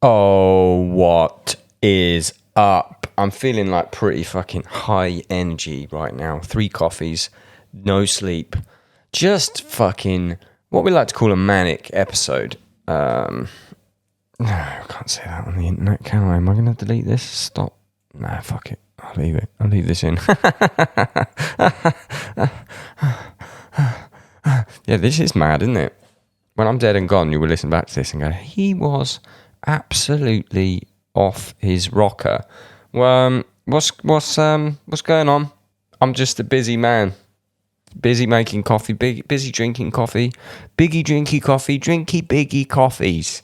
Oh, what is up? I'm feeling like pretty fucking high energy right now. 3 coffees, no sleep. Just fucking what we like to call a manic episode. No, I can't say that on the internet, can I? Am I going to delete this? Stop. Nah, fuck it. I'll leave it. I'll leave this in. Yeah, this is mad, isn't it? When I'm dead and gone, you will listen back to this and go, he was absolutely off his rocker. Well, what's going on? I'm just a busy man. Busy making coffee, busy drinking coffee, biggie drinky coffee, drinky biggie coffees.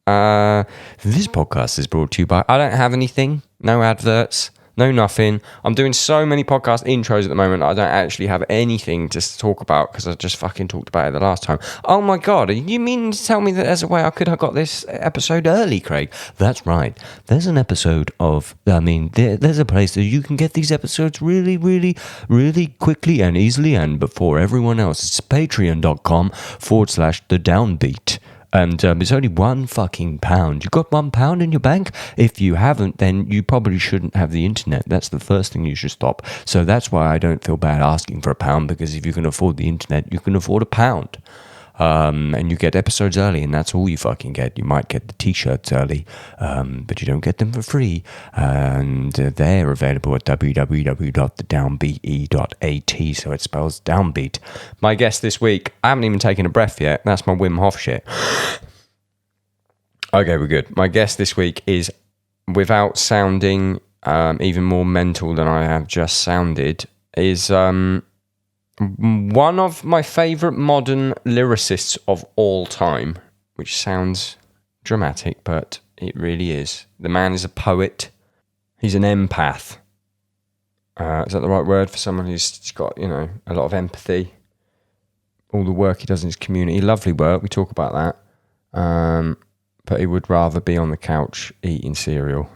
This podcast is brought to you by, I don't have anything, no adverts, no nothing. I'm doing so many podcast intros at the moment, I don't actually have anything to talk about because I just fucking talked about it the last time. Oh my God, you mean to tell me that there's a way I could have got this episode early, Craig? That's right. There's an episode of, there's a place that you can get these episodes really, really, really quickly and easily and before everyone else. It's patreon.com/the Downbeat. And it's only £1 You got £1 in your bank? If you haven't, then you probably shouldn't have the internet. That's the first thing you should stop. So that's why I don't feel bad asking for £1, because if you can afford the internet, you can afford £1. And you get episodes early, and that's all you fucking get. You might get the t-shirts early, but you don't get them for free. And they're available at www.thedownbeat.at, so it spells downbeat. My guest this week, I haven't even taken a breath yet. That's my Wim Hof shit. Okay, we're good. My guest this week is, without sounding even more mental than I have just sounded, is one of my favourite modern lyricists of all time, which sounds dramatic, but it really is. The man is a poet. He's an empath. Is that the right word for someone who's got, a lot of empathy? All the work he does in his community. Lovely work, we talk about that. But he would rather be on the couch eating cereal,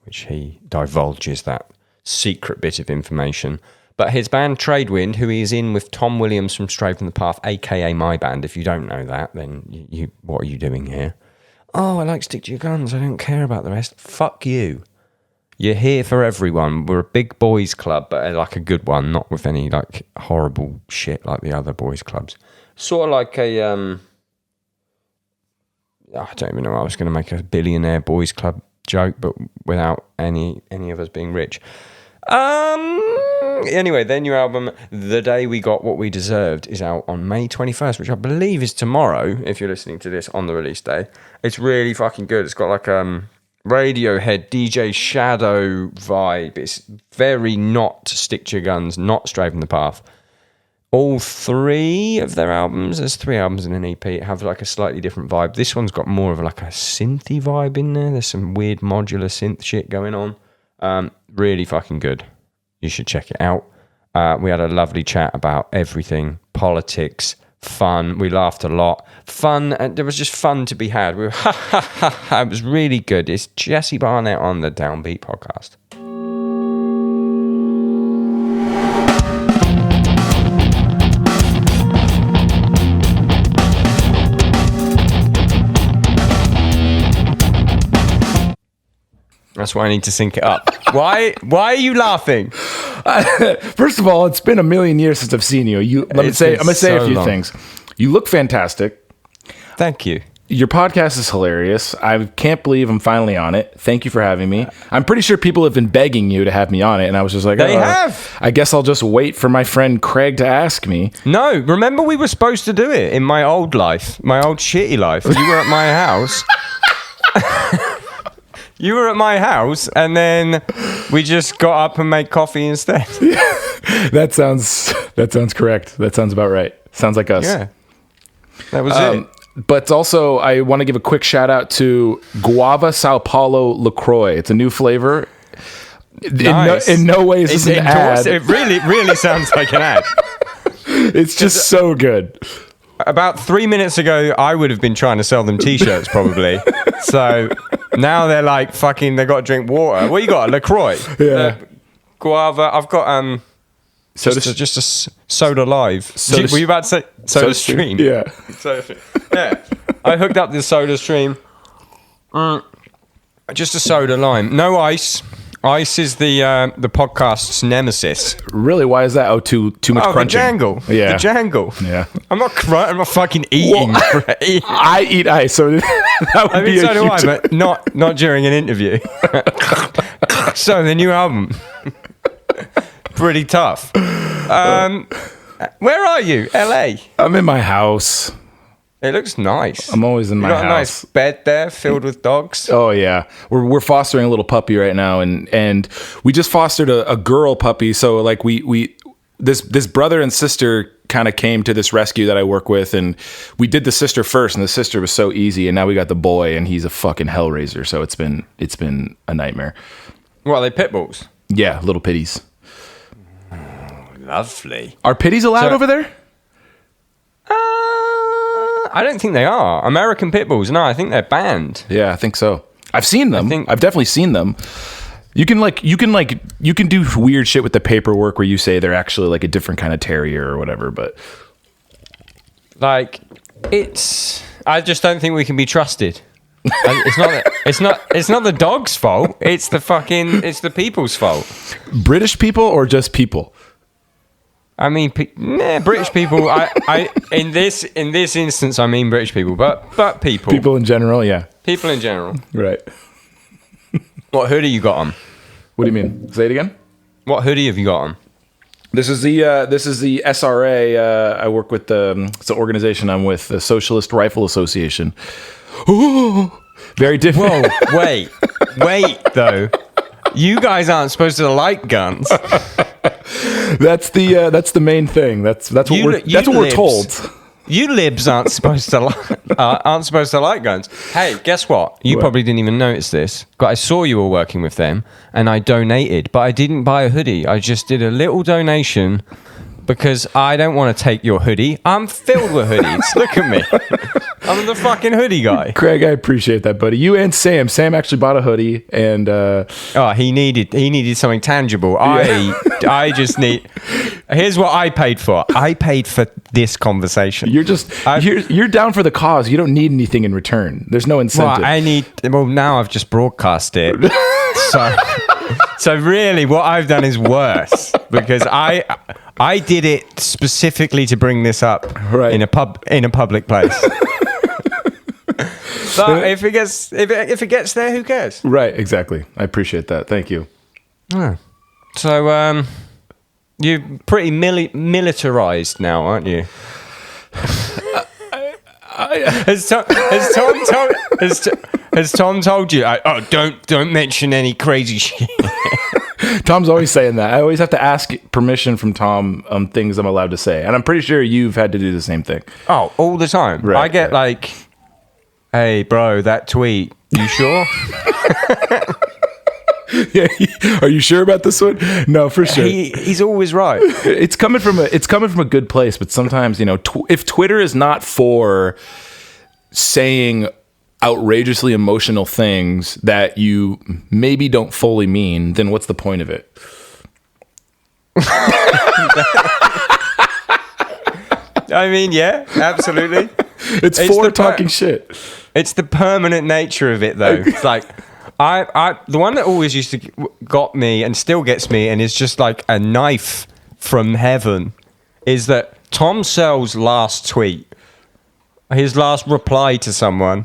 which he divulges that secret bit of information. But his band Tradewind, who he is in with Tom Williams from Stray from the Path, a.k.a. my band. If you don't know that, then you what are you doing here? Oh, I like Stick to Your Guns. I don't care about the rest. Fuck you. You're here for everyone. We're a big boys club, but like a good one, not with any like horrible shit like the other boys clubs. Sort of like a... I don't even know. I was going to make a billionaire boys club joke, but without any of us being rich. Anyway, their new album, The Day We Got What We Deserved, is out on May 21st, which I believe is tomorrow, if you're listening to this on the release day. It's really fucking good. It's got like Radiohead, DJ Shadow vibe. It's very not Stick to Your Guns, not Stray from the Path. All 3 of their albums, there's 3 albums in an EP, have like a slightly different vibe. This one's got more of like a synthy vibe in there. There's some weird modular synth shit going on. Really fucking good. You should check it out. We had a lovely chat about everything, politics, fun. We laughed a lot. Fun, and there was just fun to be had. It was really good. It's Jesse Barnett on the Downbeat podcast. That's why I need to sync it up. Why are you laughing? First of all, it's been a million years since I've seen you. I'm going to say a few things. You look fantastic. Thank you. Your podcast is hilarious. I can't believe I'm finally on it. Thank you for having me. I'm pretty sure people have been begging you to have me on it, and I was just like, they have. I guess I'll just wait for my friend Craig to ask me. No, remember we were supposed to do it in my old life, my old shitty life. You were at my house. You were at my house, and then we just got up and made coffee instead. That sounds correct. That sounds about right. Sounds like us. Yeah, that was it. But also, I want to give a quick shout out to Guava Sao Paulo LaCroix. It's a new flavor. Nice. In no way is this an ad. It really sounds like an ad. It's just so good. About 3 minutes ago, I would have been trying to sell them t-shirts, probably. So now they're like, fucking, they got to drink water. What you got? LaCroix? Yeah. Guava. I've got just a Soda Live. Were you about to say Soda Stream? Yeah. Yeah. I hooked up the Soda Stream. Just a soda lime. No ice. Ice is the podcast's nemesis. Really? Why is that? Oh, too much crunching. The jangle. Yeah. The jangle. Yeah. I'm not fucking eating. I eat ice, so that would be so do huge... I, but not during an interview. So the new album, pretty tough. Where are you? LA. I'm in my house. It looks nice. I'm always in my house. You got a nice bed there filled with dogs. Oh yeah, we're fostering a little puppy right now, and we just fostered a girl puppy. So like this brother and sister kind of came to this rescue that I work with, and we did the sister first, and the sister was so easy, and now we got the boy, and he's a fucking hellraiser. So it's been a nightmare. What are they, pit bulls? Yeah, little pitties. Lovely. Are pitties allowed over there? I don't think they are. American pit bulls, no, I think they're banned. Yeah, I think so. I've seen them. I've definitely seen them. You can do weird shit with the paperwork where you say they're actually like a different kind of terrier or whatever, but like I just don't think we can be trusted. It's not the dog's fault. It's the people's fault. British people or just people? I mean, British people. I in this instance, I mean British people, but people. People in general, yeah. People in general, right? What hoodie you got on? What do you mean? Say it again. What hoodie have you got on? This is the SRA. I work with it's an organization I'm with, the Socialist Rifle Association. Ooh, very different. Whoa, wait, though. You guys aren't supposed to like guns. That's the main thing. That's what we're told. You libs aren't supposed to like guns. Hey, guess what? You probably didn't even notice this, but I saw you were working with them, and I donated, but I didn't buy a hoodie. I just did a little donation because I don't want to take your hoodie. I'm filled with hoodies. Look at me. I'm the fucking hoodie guy. Craig, I appreciate that, buddy. You and Sam. Sam actually bought a hoodie, and he needed something tangible. I just need. Here's what I paid for. I paid for this conversation. You're down for the cause. You don't need anything in return. There's no incentive. Well, now I've just broadcast it. So really, what I've done is worse because I did it specifically to bring this up in a public place. But if it gets there, who cares? Right, exactly. I appreciate that. Thank you. Yeah. So you're pretty militarized now, aren't you? Has Tom told you? Don't mention any crazy shit. Tom's always saying that. I always have to ask permission from Tom on things I'm allowed to say, and I'm pretty sure you've had to do the same thing. Oh, all the time. Right, I get like, "Hey, bro, that tweet. You sure?" Yeah, are you sure about this one? No, for sure. He's always right. It's coming from a good place, but sometimes if Twitter is not for saying outrageously emotional things that you maybe don't fully mean, then what's the point of it? I mean, yeah, absolutely. It's for talking shit. It's the permanent nature of it, though. It's like the one that always used to got me and still gets me, and is just like a knife from heaven, is that Tom Sell's last tweet, his last reply to someone,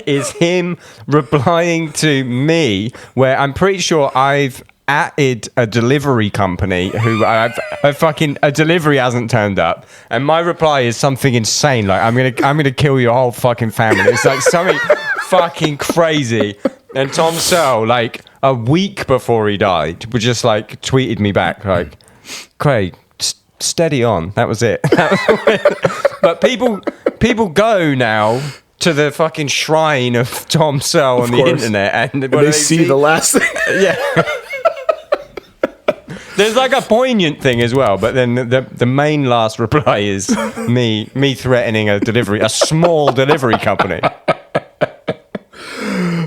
is him replying to me, where I'm pretty sure I've added a delivery company who a delivery hasn't turned up, and my reply is something insane like I'm gonna kill your whole fucking family. It's like something fucking crazy. And Tom Sell, like a week before he died, was just like tweeted me back like, "Craig, steady on." That was it. But people go now to the fucking shrine of Tom Sell on the internet, and they see the last thing. Yeah. There's like a poignant thing as well, but then the main last reply is me threatening a small delivery company.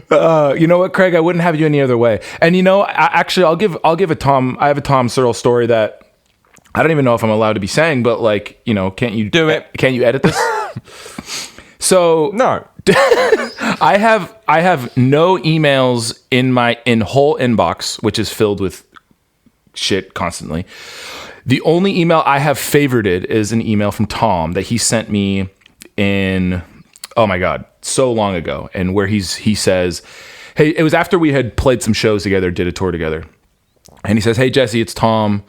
You know what, Craig? I wouldn't have you any other way. And I'll give a Tom. I have a Tom Searle story that I don't even know if I'm allowed to be saying, but like, can't you do it? Can't you edit this? So no. I have no emails in whole inbox, which is filled with shit constantly. The only email I have favorited is an email from Tom that he sent me in, oh my God, so long ago. And where he says, hey, it was after we had played some shows together, did a tour together. And he says, hey, Jesse, it's Tom.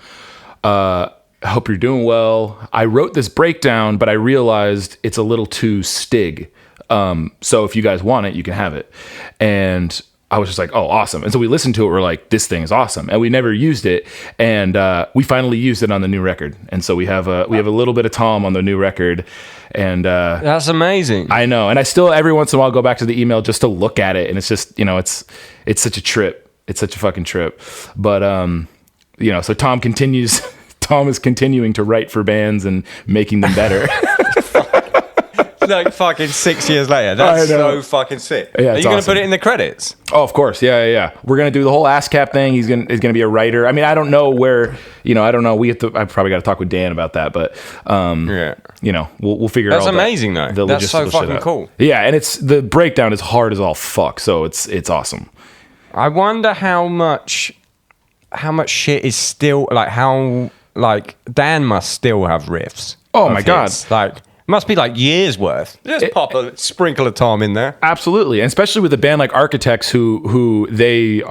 I hope you're doing well. I wrote this breakdown, but I realized it's a little too stig. So if you guys want it, you can have it. And I was just like, oh, awesome. And so we listened to it. We're like, this thing is awesome. And we never used it. And we finally used it on the new record. And so we have a little bit of Tom on the new record. And that's amazing. I know. And I still every once in a while go back to the email just to look at it. And it's just, it's such a trip. It's such a fucking trip. But so Tom is continuing to write for bands and making them better. Like fucking 6 years later. That's so fucking sick. Yeah, are you going to put it in the credits? Oh, of course. Yeah. We're going to do the whole ASCAP thing. He's going to be a writer. I mean, I don't know where, I don't know. I probably got to talk with Dan about that, but we'll figure That's out. That's amazing though. That's so fucking cool. Yeah, and the breakdown is hard as all fuck, so it's awesome. I wonder how much shit is still like Dan must still have riffs. Oh my God. Like must be like years worth. Just pop a sprinkle of Tom in there. Absolutely, and especially with a band like Architects, who they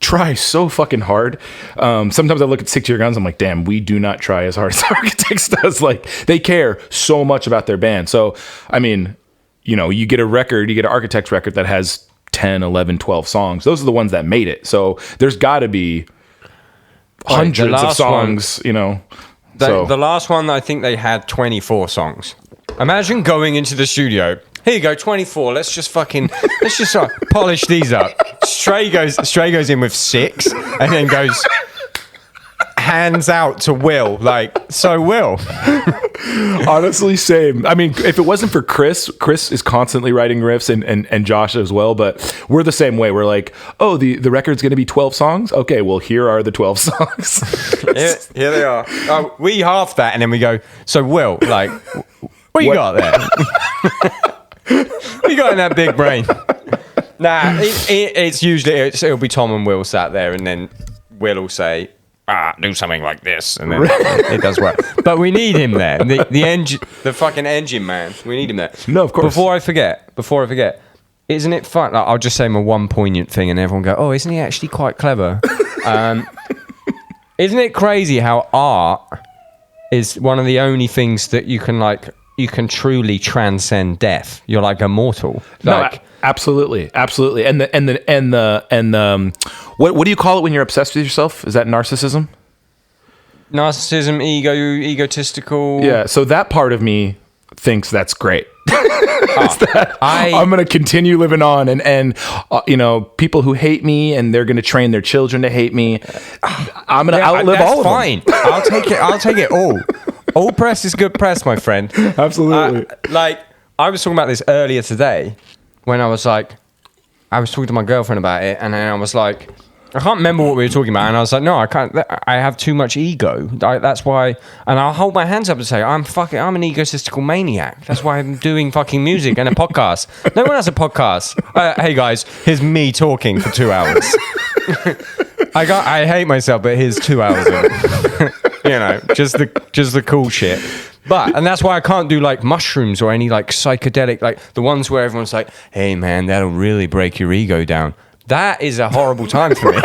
try so fucking hard. Sometimes I look at Stick to Your Guns, I'm like, damn, we do not try as hard as Architects does. Like they care so much about their band. So I mean, you get an Architects record that has 10, 11, 12 songs. Those are the ones that made it. So there's got to be hundreds of songs. The last one, I think they had 24 songs. Imagine going into the studio. Here you go, 24. Let's just polish these up. Stray goes in with 6 and then goes hands out to Will. Like, so Will. Honestly, same. I mean, if it wasn't for Chris is constantly writing riffs and Josh as well, but we're the same way. We're like, oh, the record's going to be 12 songs? Okay, well, here are the 12 songs. Here they are. Oh, we half that, and then we go, so Will, like, what you got there? What you got in that big brain? Nah, it's usually, it'll be Tom and Will sat there, and then Will will say, do something like this, and then it does work. But we need him there. The fucking engine man. We need him there. No, of course. Before I forget, isn't it fun? Like, I'll just say my one poignant thing, and everyone go, "Oh, isn't he actually quite clever?" Isn't it crazy how art is one of the only things that you can truly transcend death? You're like immortal. Like, no, absolutely. And the what do you call it when you're obsessed with yourself? Is that narcissism? Narcissism, egotistical. Yeah. So that part of me thinks that's great. I'm going to continue living on, and people who hate me and they're going to train their children to hate me. I'm going to outlive all of them. That's fine. I'll take it all. All press is good press, my friend. Absolutely. I was talking about this earlier today when I was talking to my girlfriend about it, and then I was like, I can't remember what we were talking about, and I was like, no, I can't. I have too much ego. That's why. And I'll hold my hands up and say, I'm an egotistical maniac. That's why I'm doing fucking music and a podcast. No one has a podcast. Hey guys, here's me talking for 2 hours. I hate myself, but here's 2 hours of it. Just the cool shit. And that's why I can't do like mushrooms or any like psychedelic, like the ones where everyone's like, hey man, that'll really break your ego down. That is a horrible time for me.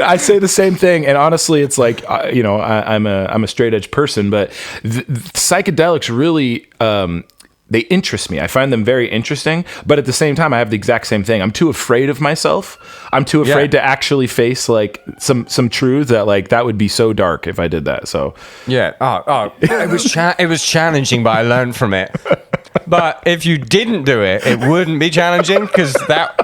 I say the same thing, and honestly, it's like I'm a straight edge person, but the psychedelics really they interest me. I find them very interesting, but at the same time, I have the exact same thing. I'm too afraid of myself. I'm too afraid to actually face like some truth that would be so dark if I did that. So yeah, it was challenging, but I learned from it. But if you didn't do it, it wouldn't be challenging because that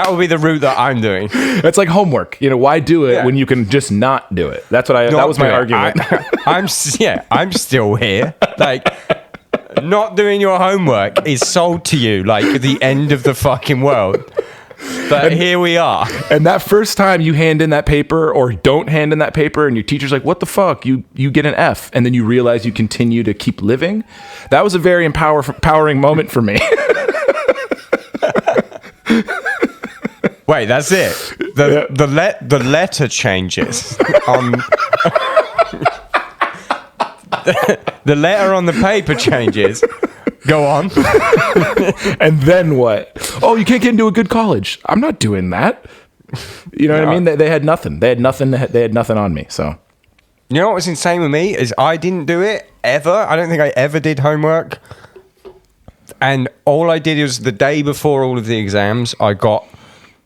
would be the route that I'm doing. It's like homework. Why do it when you can just not do it? That's what that was my argument. I'm still here. Like, not doing your homework is sold to you like the end of the fucking world. But here we are. And that first time you hand in that paper or don't hand in that paper and your teacher's like, what the fuck? You get an F. And then you realize you continue to keep living. That was a very empowering moment for me. Wait, that's it. The letter changes on the letter on the paper changes. Go on. And then what? Oh, you can't get into a good college. I'm not doing that. You know what I mean? They had nothing. They had nothing on me. So, you know what was insane with me is I didn't do it ever. I don't think I ever did homework. And all I did was the day before all of the exams,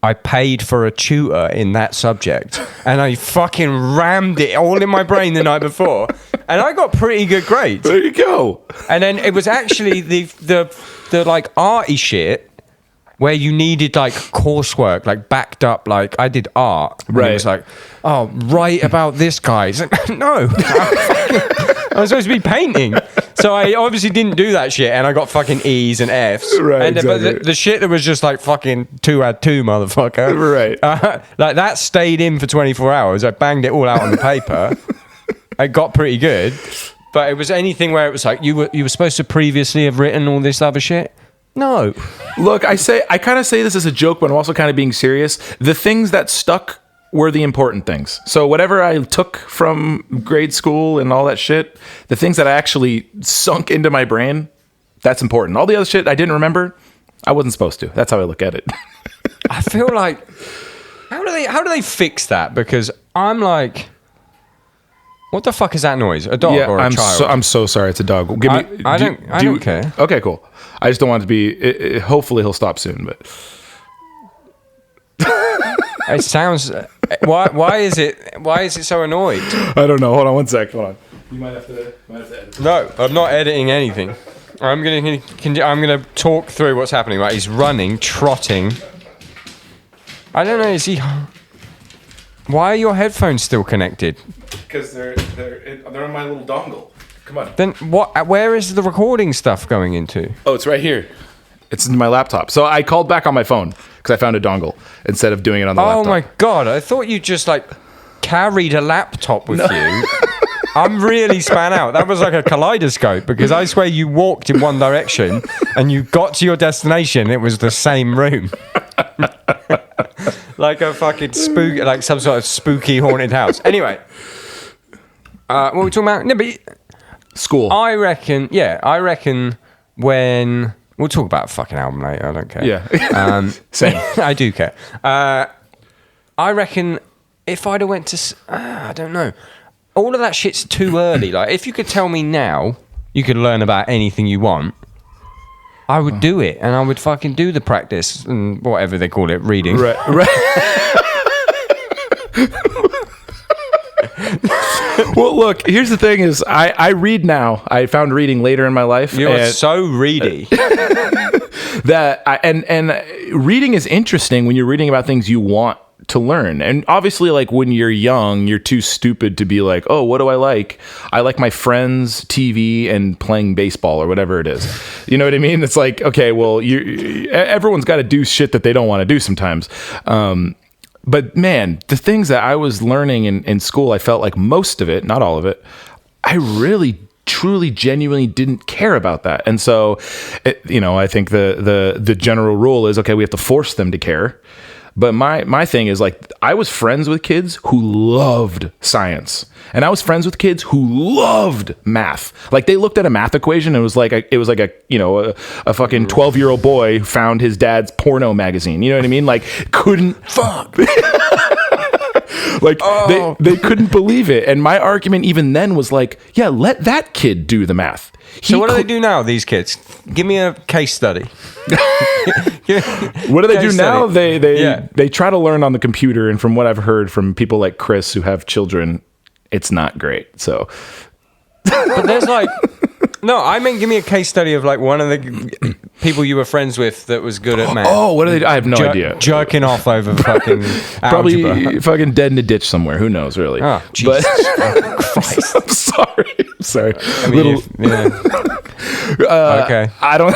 I paid for a tutor in that subject, and I fucking rammed it all in my brain the night before, and I got pretty good grades. There you go. And then it was actually the like arty shit where you needed like coursework, like backed up. Like I did art, and right? It was like, oh, write about this guy. It's like, no, I was supposed to be painting. So I obviously didn't do that shit, and I got fucking E's and F's. Right, and exactly. But the shit that was just like fucking 2 out of 2, motherfucker. Right. Like that stayed in for 24 hours. I banged it all out on the paper. I got pretty good, but it was anything where it was like you were supposed to previously have written all this other shit. No. Look, I kind of say this as a joke, but I'm also kind of being serious. The things that stuck were the important things. So whatever I took from grade school and all that shit, the things that I actually sunk into my brain, that's important. All the other shit I didn't remember, I wasn't supposed to. That's how I look at it. I feel like how do they fix that? Because I'm like, what the fuck is that noise? A dog or a child? I'm so sorry. It's a dog. Give me. I don't care. Okay, cool. I just don't want it to be. Hopefully, he'll stop soon. But it sounds. Why is it so annoyed? I don't know. Hold on one sec. Hold on. You might have to edit. No, I'm not editing anything. I'm gonna talk through what's happening. Right, he's running, trotting. I don't know. Is he? Why are your headphones still connected? Because they're on my little dongle. Come on. Then what? Where is the recording stuff going into? Oh, it's right here. It's in my laptop. So I called back on my phone because I found a dongle instead of doing it on the laptop. Oh my god! I thought you just like carried a laptop with you. I'm really span out. That was like a kaleidoscope because I swear you walked in one direction and you got to your destination. It was the same room. Like a fucking spook, like some sort of spooky haunted house. Anyway, what were we talking about? No, but school. I reckon when we'll talk about a fucking album later. I don't care. Yeah. Same. I do care. I reckon if I'd have went to, I don't know. All of that shit's too early. Like, if you could tell me now, you could learn about anything you want, I would do it, and I would fucking do the practice and whatever they call it, reading. Right. Well, look, here's the thing is I read now. I found reading later in my life. You're so ready. And reading is interesting when you're reading about things you want to learn. And obviously, like, when you're young, you're too stupid to be like, oh, what do I like? I like my friends, TV, and playing baseball or whatever it is. You know what I mean? It's like, okay, well, everyone's got to do shit that they don't want to do sometimes. But man, the things that I was learning in school, I felt like most of it, not all of it, I really truly genuinely didn't care about that. And so, I think the general rule is, okay, we have to force them to care. But my thing is, like, I was friends with kids who loved science, and I was friends with kids who loved math. Like, they looked at a math equation and it was like a fucking 12-year-old boy found his dad's porno magazine. You know what I mean? Like, couldn't fuck. Like, they couldn't believe it. And my argument even then was like, yeah, let that kid do the math. So what do they do now, these kids? Give me a case study. What do they do now? They try to learn on the computer, and from what I've heard from people like Chris who have children, it's not great. So, but there's like, no, I mean, give me a case study of like one of the people you were friends with that was good at math. Oh, what do they do? I have no idea. Jerking off over fucking probably algebra. Fucking dead in a ditch somewhere. Who knows, really? Oh, Jesus Christ! I'm sorry. I mean, okay. I don't.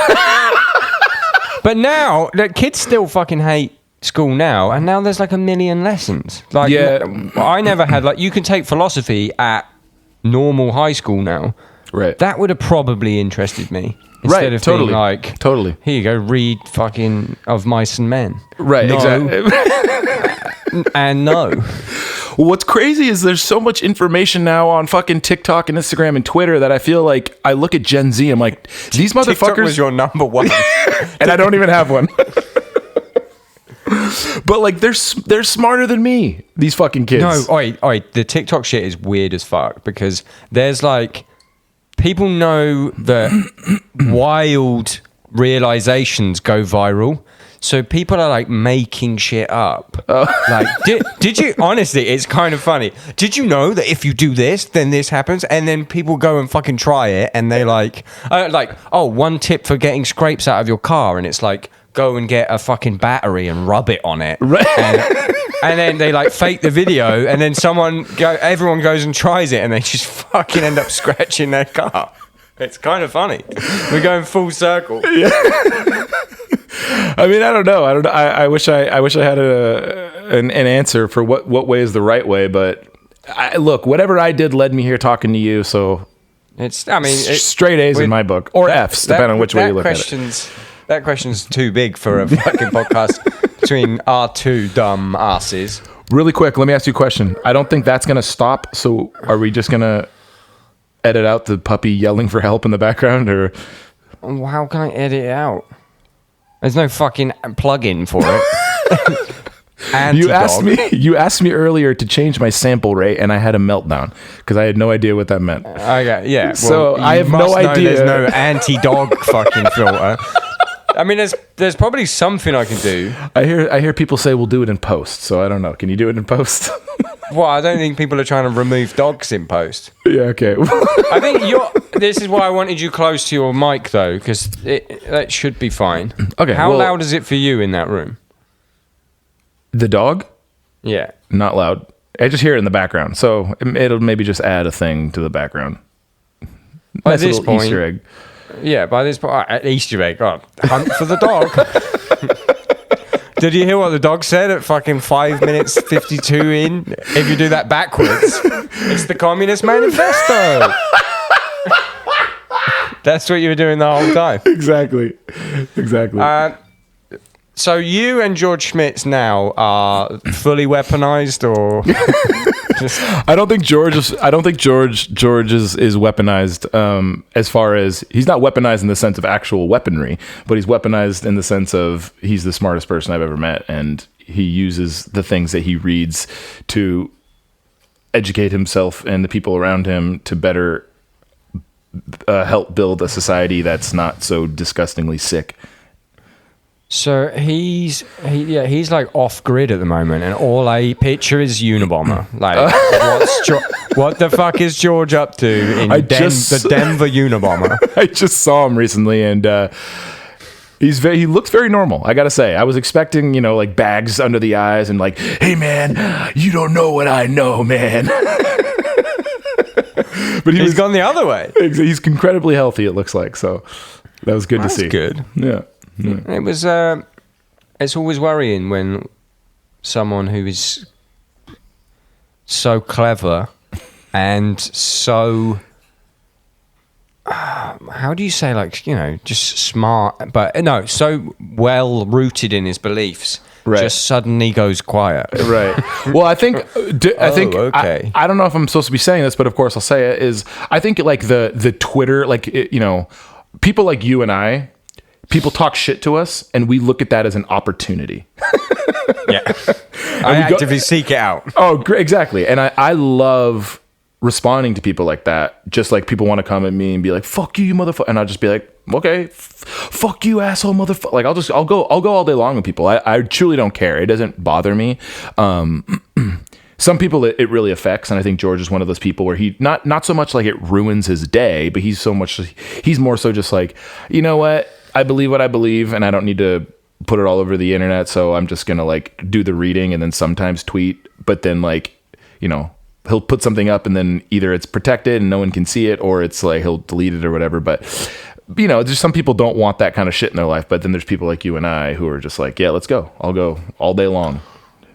But now, the kids still fucking hate school now, and now there's like a million lessons. Like, I never had, like, you can take philosophy at normal high school now. Right. That would have probably interested me. Instead of being like, here you go, read fucking Of Mice and Men. Right, exactly. And no. Well, what's crazy is there's so much information now on fucking TikTok and Instagram and Twitter that I feel like I look at Gen Z, I'm like, these motherfuckers... TikTok was your number one. And I don't even have one. But like they're smarter than me, these fucking kids. No, wait, the TikTok shit is weird as fuck because there's like people know that wild realizations go viral. So people are like making shit up. Like, did you, honestly, it's kind of funny. Did you know that if you do this, then this happens? And then people go and fucking try it and they like, one tip for getting scrapes out of your car. And it's like, go and get a fucking battery and rub it on it. Right. And then they like fake the video and then everyone goes and tries it and they just fucking end up scratching their car. It's kind of funny. We're going full circle. Yeah. I mean, I don't know. I wish I had an answer for what way is the right way, but look, whatever I did led me here talking to you. So it's straight A's in my book, or F's, depending on which way you look at it. That question's too big for a fucking podcast between our two dumb asses. Really quick, let me ask you a question. I don't think that's going to stop. So are we just going to edit out the puppy yelling for help in the background, or how can I edit it out? There's no fucking plug-in for it. You asked me earlier to change my sample rate, and I had a meltdown because I had no idea what that meant. Okay, yeah. Well, so I have no idea. There's no anti-dog fucking filter. I mean, there's probably something I can do. I hear people say we'll do it in post, so I don't know. Can you do it in post? Well, I don't think people are trying to remove dogs in post. Yeah, okay. I think this is why I wanted you close to your mic, though, because that should be fine. Okay. How loud is it for you in that room? The dog? Yeah. Not loud. I just hear it in the background, so it'll maybe just add a thing to the background. By this point, Easter egg. Yeah, by this point, Easter egg. Oh, hunt for the dog. Did you hear what the dog said at fucking 5 minutes 52 in? If you do that backwards, it's the Communist Manifesto. That's what you were doing the whole time. Exactly. So you and George Schmitz now are fully weaponized, or I don't think George is weaponized as far as he's not weaponized in the sense of actual weaponry, but he's weaponized in the sense of he's the smartest person I've ever met, and he uses the things that he reads to educate himself and the people around him to better help build a society that's not so disgustingly sick. So he's like off grid at the moment, and all I picture is Unabomber. Like, what the fuck is George up to in the Denver Unabomber? I just saw him recently, and he looks very normal. I gotta say, I was expecting like bags under the eyes and like, hey man, you don't know what I know, man. But he's gone the other way. He's incredibly healthy. It looks like, so that was good to see. Good. Yeah. It was. It's always worrying when someone who is so clever and so. How do you say, like, just smart, but no, so well rooted in his beliefs, right, just suddenly goes quiet. Right. Well, I think. Okay. I don't know if I'm supposed to be saying this, but of course I'll say it. Is I think like the Twitter, like people like you and I. People talk shit to us, and we look at that as an opportunity. Yeah. I actively seek it out. Oh, great, exactly. And I love responding to people like that. Just like people want to come at me and be like, fuck you motherfucker. And I'll just be like, okay, fuck you, asshole motherfucker. Like, I'll go all day long with people. I truly don't care. It doesn't bother me. Some people it really affects, and I think George is one of those people where he not so much like it ruins his day, but he's more so just like, you know what? I believe what I believe, and I don't need to put it all over the internet, so I'm just gonna like do the reading and then sometimes tweet, but then like, he'll put something up and then either it's protected and no one can see it, or it's like he'll delete it or whatever. But there's some people don't want that kind of shit in their life, but then there's people like you and I who are just like, yeah, let's go. I'll go all day long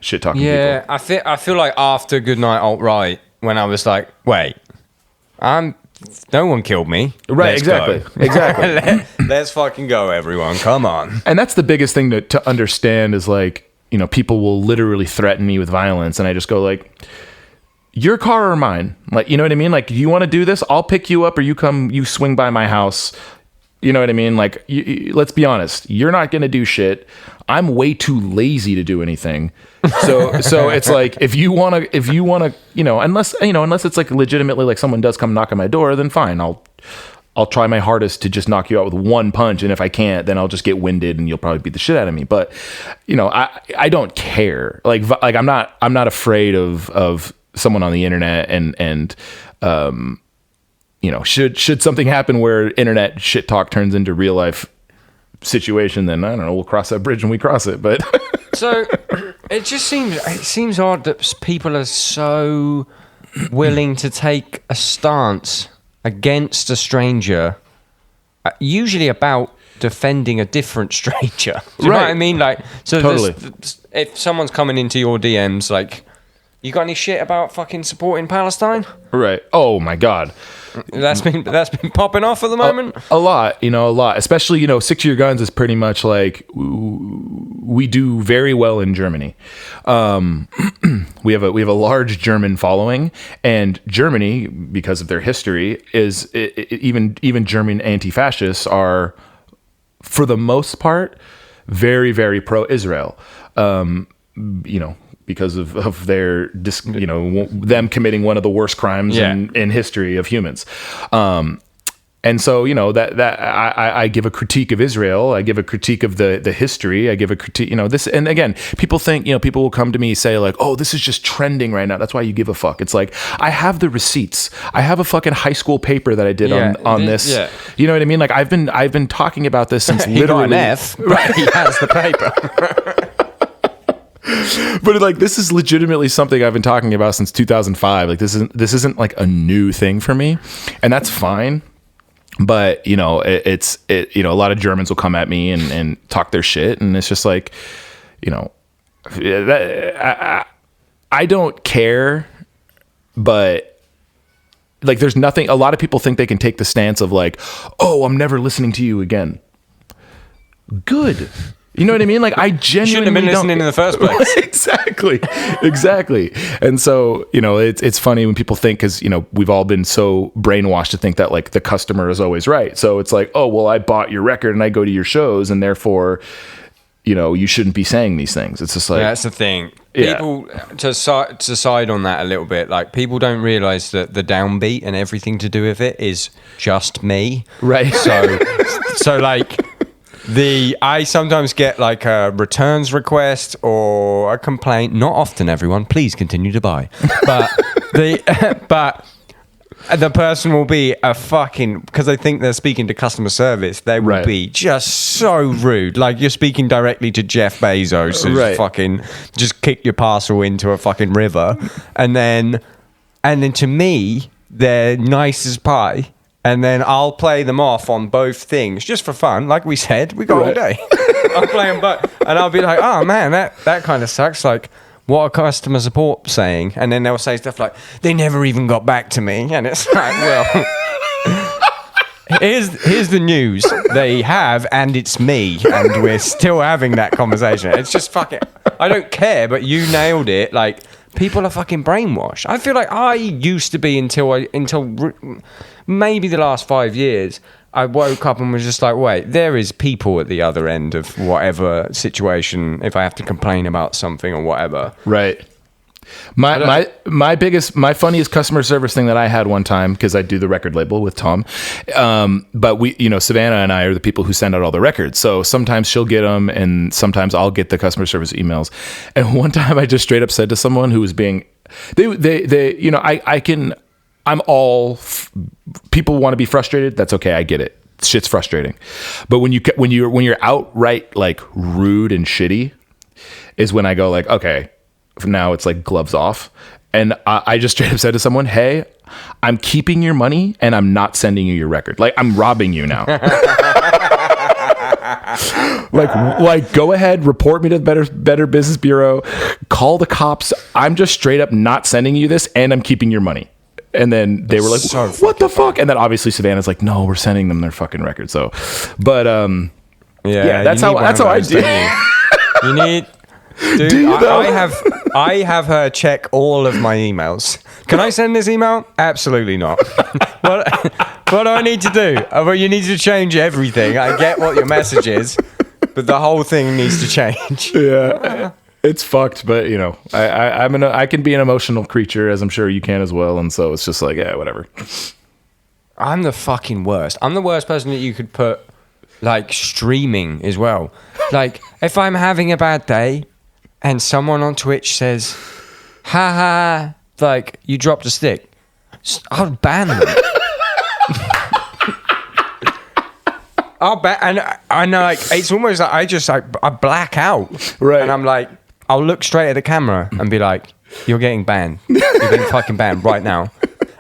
shit talking people. Yeah, I feel like after Goodnight Alt-Right, when I was like, wait, no one killed me. Right, Let's exactly. go. Exactly. Let's fucking go, everyone. Come on. And that's the biggest thing to understand is like, people will literally threaten me with violence, and I just go like, your car or mine? Like, you know what I mean? Like, you want to do this? I'll pick you up, or you swing by my house. You know what I mean? Like, let's be honest. You're not going to do shit. I'm way too lazy to do anything. So it's like, if you want to, unless it's like legitimately like someone does come knock on my door, then fine. I'll try my hardest to just knock you out with one punch. And if I can't, then I'll just get winded and you'll probably beat the shit out of me. But, I don't care. Like I'm not afraid of someone on the internet and should something happen where internet shit talk turns into real life situation, then I don't know, we'll cross that bridge when we cross it. But so it seems odd that people are so willing to take a stance against a stranger, usually about defending a different stranger. Do you know what I mean? Like, so totally. If someone's coming into your DMs, like, you got any shit about fucking supporting Palestine? Right. Oh my God. That's been popping off at the moment. A lot, especially, Stick to Your Guns is pretty much like, we do very well in Germany. We have a large German following, and Germany, because of their history, is even German anti-fascists are, for the most part, very, very pro-Israel. Because of their, them committing one of the worst crimes in history of humans. And so, that I give a critique of Israel. I give a critique of the history. I give a critique, this. And again, people think, people will come to me and say like, oh, this is just trending right now. That's why you give a fuck. It's like, I have the receipts. I have a fucking high school paper that I did on this. Yeah. You know what I mean? Like I've been talking about this since he literally. Got an F, but he has the paper. But like, this is legitimately something I've been talking about since 2005. Like this isn't like a new thing for me, and that's fine. But it's a lot of Germans will come at me and talk their shit, and it's just like, I don't care, but like, there's nothing. A lot of people think they can take the stance of like, oh, I'm never listening to you again. Good. You know what I mean? Like, I genuinely shouldn't have been listening in the first place. Exactly. And so, it's funny when people think, because, we've all been so brainwashed to think that like the customer is always right. So it's like, oh, well, I bought your record and I go to your shows, and therefore, you shouldn't be saying these things. It's just like, that's the thing. People, to side on that a little bit, like, people don't realize that the downbeat and everything to do with it is just me. Right. So like, I sometimes get like a returns request or a complaint. Not often, everyone. Please continue to buy. But the person will be a fucking, because I think they're speaking to customer service. They will be just so rude. Like, you're speaking directly to Jeff Bezos, who's fucking just kick your parcel into a fucking river, and then to me, they're nice as pie. And then I'll play them off on both things just for fun. Like we said, we got all day. I'll play them both. And I'll be like, oh man, that kind of sucks. Like, what are customer support saying? And then they'll say stuff like, they never even got back to me. And it's like, well, here's the news. They have, and it's me. And we're still having that conversation. It's just fucking, I don't care, but you nailed it. Like, people are fucking brainwashed. I feel like I used to be until maybe the last 5 years. I woke up and was just like, wait, there is people at the other end of whatever situation if I have to complain about something or whatever. Right. My funniest customer service thing that I had one time, because I do the record label with Tom, but we, Savannah and I are the people who send out all the records. So sometimes she'll get them, and sometimes I'll get the customer service emails. And one time I just straight up said to someone who was being, people want to be frustrated. That's okay. I get it. Shit's frustrating. But when you're outright like rude and shitty is when I go like, okay, now it's like gloves off. And I just straight up said to someone, hey, I'm keeping your money and I'm not sending you your record. Like, I'm robbing you now. like go ahead, report me to the Better Business Bureau, call the cops. I'm just straight up not sending you this and I'm keeping your money. And then they were like, what the fuck? And then obviously Savannah's like, no, we're sending them their fucking record. So, but yeah, that's how I do. You need, dude. I have her check all of my emails. Can I send this email? Absolutely not. What do I need to do? Well, you need to change everything. I get what your message is, but the whole thing needs to change. Yeah. It's fucked, but you know, I can be an emotional creature, as I'm sure you can as well, and so it's just like, yeah, whatever. I'm the fucking worst. I'm the worst person that you could put like streaming as well. Like if I'm having a bad day and someone on Twitch says, "Ha ha," like you dropped a stick, I'll ban them. I'll ban, and I know like it's almost like I black out, right? And I'm like, I'll look straight at the camera and be like, "You're getting banned. You're getting fucking banned right now."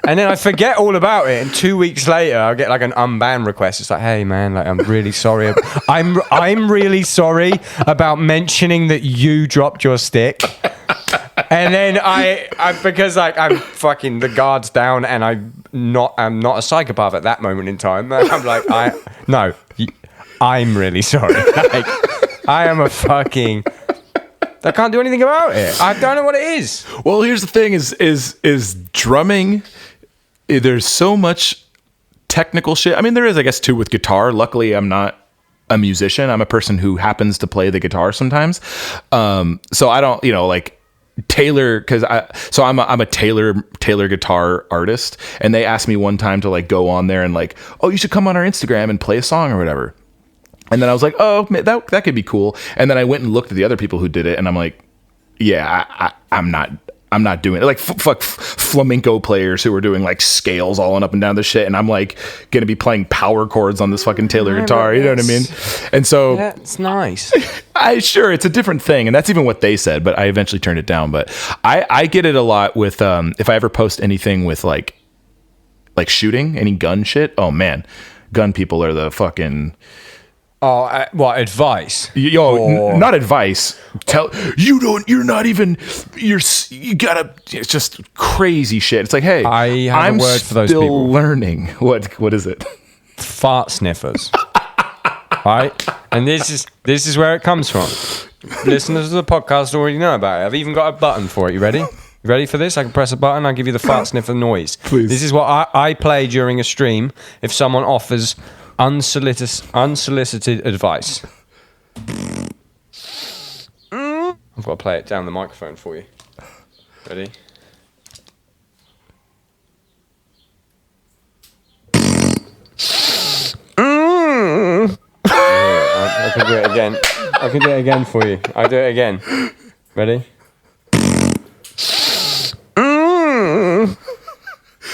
And then I forget all about it, and 2 weeks later, I'll get like an unban request. It's like, "Hey man, like I'm really sorry. I'm really sorry about mentioning that you dropped your stick." And then I because like I'm fucking the guard's down, and I'm not a psychopath at that moment in time. I'm like, I'm really sorry. Like, I am a fucking. I can't do anything about it. I don't know what it is. Well, here's the thing: is drumming. There's so much technical shit. I mean, there is, I guess, too, with guitar. Luckily, I'm not a musician. I'm a person who happens to play the guitar sometimes. So I don't, like Taylor, because I'm a Taylor guitar artist, and they asked me one time to like go on there and like, oh, you should come on our Instagram and play a song or whatever. And then I was like, oh, that could be cool. And then I went and looked at the other people who did it, and I'm like, yeah, I'm not doing it. Like fuck flamenco players who were doing like scales all up and down the shit, and I'm like gonna be playing power chords on this fucking Taylor guitar. You know what I mean? And so yeah, it's nice. Sure, it's a different thing, and that's even what they said. But I eventually turned it down. But I get it a lot with if I ever post anything with like shooting, any gun shit. Oh man, gun people are the fucking. Oh, what advice? Not advice. You're not even. You gotta. It's just crazy shit. It's like, hey, I'm a word for those people. Still learning. What is it? Fart sniffers. Right, and this is where it comes from. Listeners of the podcast already know about it. I've even got a button for it. You ready? You ready for this? I can press a button. I'll give you the fart sniffer noise. Please. This is what I play during a stream if someone offers unsolicited advice. I've got to play it down the microphone for you. Ready? I can do it again. I can do it again for you. I'll do it again. Ready?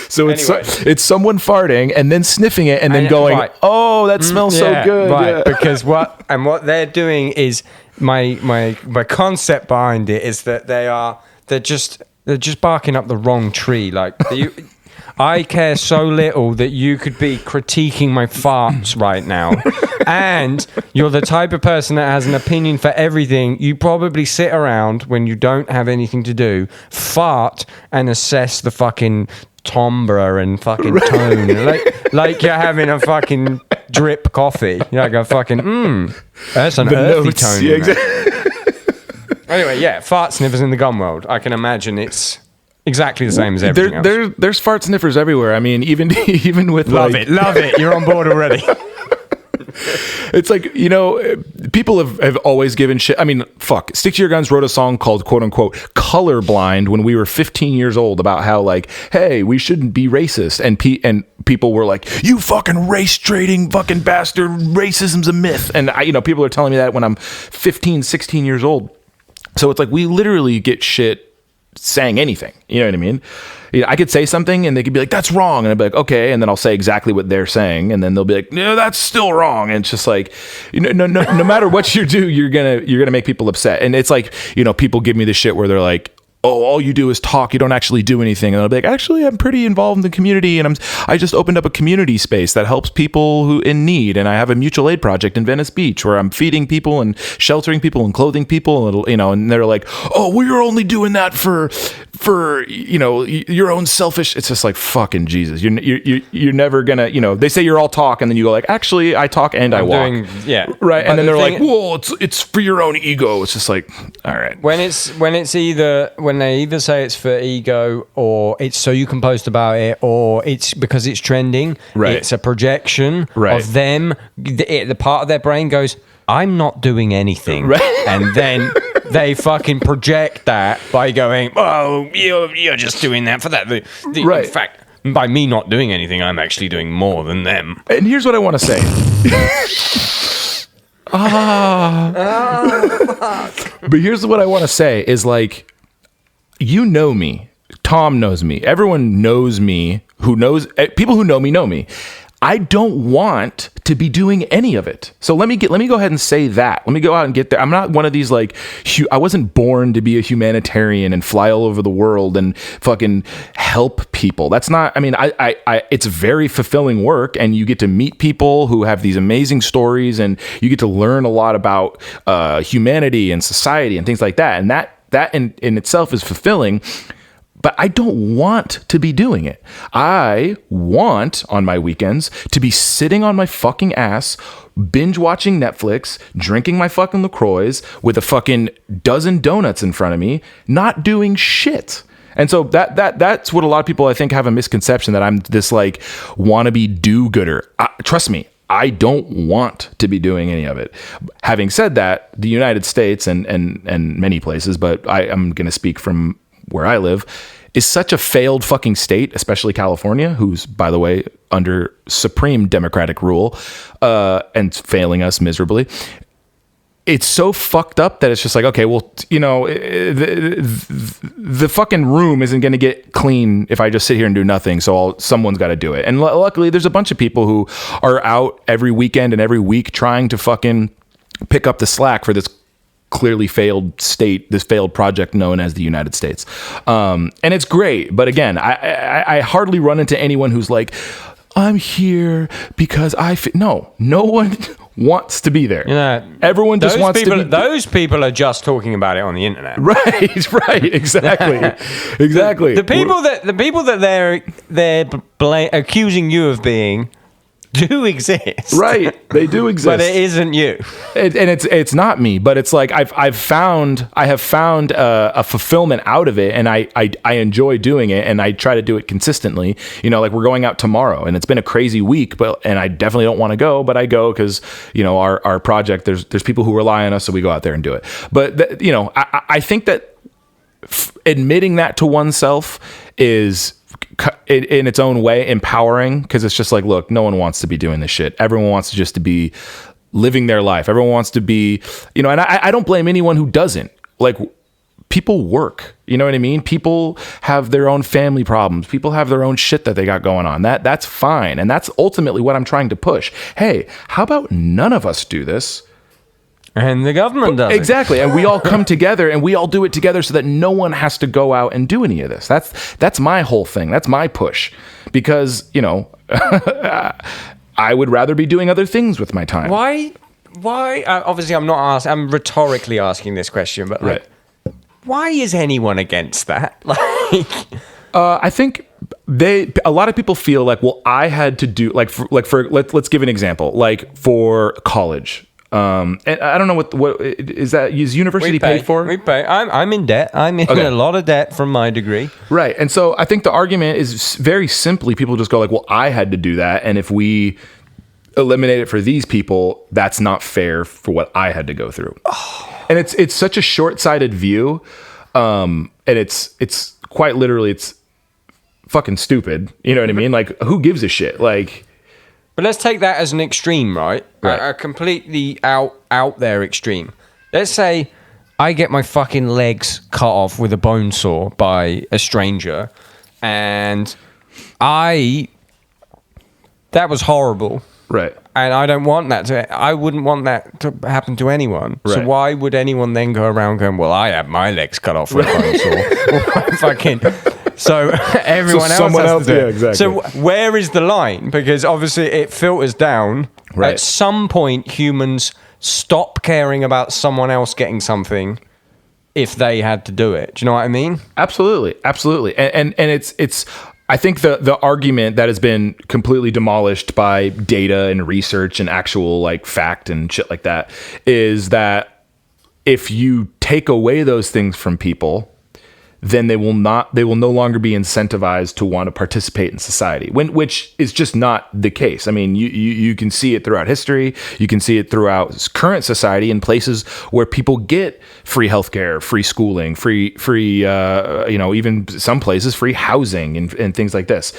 So it's someone farting and then sniffing it and then going, right. Oh, that smells so good. Right, yeah. Because what they're doing is my concept behind it is that they're just barking up the wrong tree. Like I care so little that you could be critiquing my farts right now. And you're the type of person that has an opinion for everything. You probably sit around when you don't have anything to do, fart and assess the fucking timbre and fucking tone. like you're having a fucking drip coffee. You're like a fucking, that's an earthy tone. Yeah, exactly. Anyway, yeah, fart sniffers in the gun world. I can imagine it's exactly the same as everything else. There's fart sniffers everywhere. I mean, even with love it. You're on board already. It's like, people have always given shit. I mean, fuck. Stick to Your Guns wrote a song called, quote unquote, Colorblind when we were 15 years old about how, like, hey, we shouldn't be racist. And people were like, you fucking race trading fucking bastard. Racism's a myth. And people are telling me that when I'm 15, 16 years old. So it's like we literally get shit saying anything. You know what I mean? I could say something and they could be like, that's wrong. And I'd be like, okay. And then I'll say exactly what they're saying. And then they'll be like, no, that's still wrong. And it's just like, no matter what you do, you're going to make people upset. And it's like, people give me the shit where they're like, oh, all you do is talk. You don't actually do anything. And I'll be like, actually, I'm pretty involved in the community. And I just opened up a community space that helps people who in need. And I have a mutual aid project in Venice Beach where I'm feeding people and sheltering people and clothing people. And, and they're like, oh, well, you're only doing that for your own selfish. It's just like, fucking Jesus. You're never gonna, they say you're all talk. And then you go like, actually, I talk and I walk. Right. And then they're like, whoa, it's for your own ego. It's just like, all right. When they either say it's for ego or it's so you can post about it or it's because it's trending, right. It's a projection of them. The part of their brain goes, I'm not doing anything. Right. And then they fucking project that by going, oh, you're just doing that for that. Right. In fact, by me not doing anything, I'm actually doing more than them. And here's what I want to say. But here's what I want to say is like, me. Tom knows me. Everyone knows me. People who know me. I don't want to be doing any of it. So let me go ahead and say that. Let me go out and get there. I'm not one of these like, I wasn't born to be a humanitarian and fly all over the world and fucking help people. That's not, it's very fulfilling work and you get to meet people who have these amazing stories and you get to learn a lot about humanity and society and things like that. And that in itself is fulfilling. But I don't want to be doing it. I want, on my weekends, to be sitting on my fucking ass, binge watching Netflix, drinking my fucking LaCroix with a fucking dozen donuts in front of me, not doing shit. And so that's what a lot of people, I think, have a misconception that I'm this like wannabe do-gooder. Trust me. I don't want to be doing any of it. Having said that, the United States and many places, but I'm going to speak from where I live, is such a failed fucking state, especially California, who's, by the way, under supreme Democratic rule and failing us miserably. It's so fucked up that it's just like, okay, well, the fucking room isn't going to get clean if I just sit here and do nothing. So someone's got to do it. And luckily, there's a bunch of people who are out every weekend and every week trying to fucking pick up the slack for this clearly failed state, this failed project known as the United States. And it's great. But again, I hardly run into anyone who's like, I'm here because no one wants to be there. Everyone just wants to be. Those people are just talking about it on the internet. Right, exactly. The people that they're accusing you of being do exist. Right. They do exist. But it isn't you. And it's not me, but it's like I have found a fulfillment out of it, and I enjoy doing it, and I try to do it consistently. Like we're going out tomorrow, and it's been a crazy week, and I definitely don't want to go, but I go because our project, there's people who rely on us, so we go out there and do it. But I think that admitting that to oneself is in its own way empowering, because it's just like, look, no one wants to be doing this shit. Everyone wants to just to be living their life. Everyone wants to be, and I don't blame anyone who doesn't. Like, people work, you know what I mean? People have their own family problems. People have their own shit that they got going on. That's fine. And that's ultimately what I'm trying to push. Hey, how about none of us do this? And the government does exactly, and we all come together and we all do it together so that no one has to go out and do any of this. That's my whole thing. That's my push, because I would rather be doing other things with my time. Why? Obviously, I'm rhetorically asking this question, but like, right. Why is anyone against that? I think a lot of people feel like, well, I had to do let's give an example, like for college. And I don't know what is that? Is university paid for? We pay. I'm in debt. I'm in a lot of debt from my degree. Right. And so I think the argument is very simply, people just go like, well, I had to do that, and if we eliminate it for these people, that's not fair for what I had to go through. Oh. And it's such a short-sighted view, and it's quite literally, it's fucking stupid. You know what I mean? Like, who gives a shit? Like. But let's take that as an extreme, right? A completely out there extreme. Let's say I get my fucking legs cut off with a bone saw by a stranger, and that was horrible. Right. And I don't want that I wouldn't want that to happen to anyone. Right. So why would anyone then go around going, well, I had my legs cut off with a bone saw? Fucking... So everyone else has to do it. Exactly. So where is the line? Because obviously it filters down. Right. At some point, humans stop caring about someone else getting something if they had to do it. Do you know what I mean? Absolutely. And it's I think the argument that has been completely demolished by data and research and actual like fact and shit like that is that if you take away those things from people, then they will no longer be incentivized to want to participate in society, which is just not the case. I mean, you can see it throughout history. You can see it throughout current society in places where people get free healthcare, free schooling, free even some places free housing and things like this.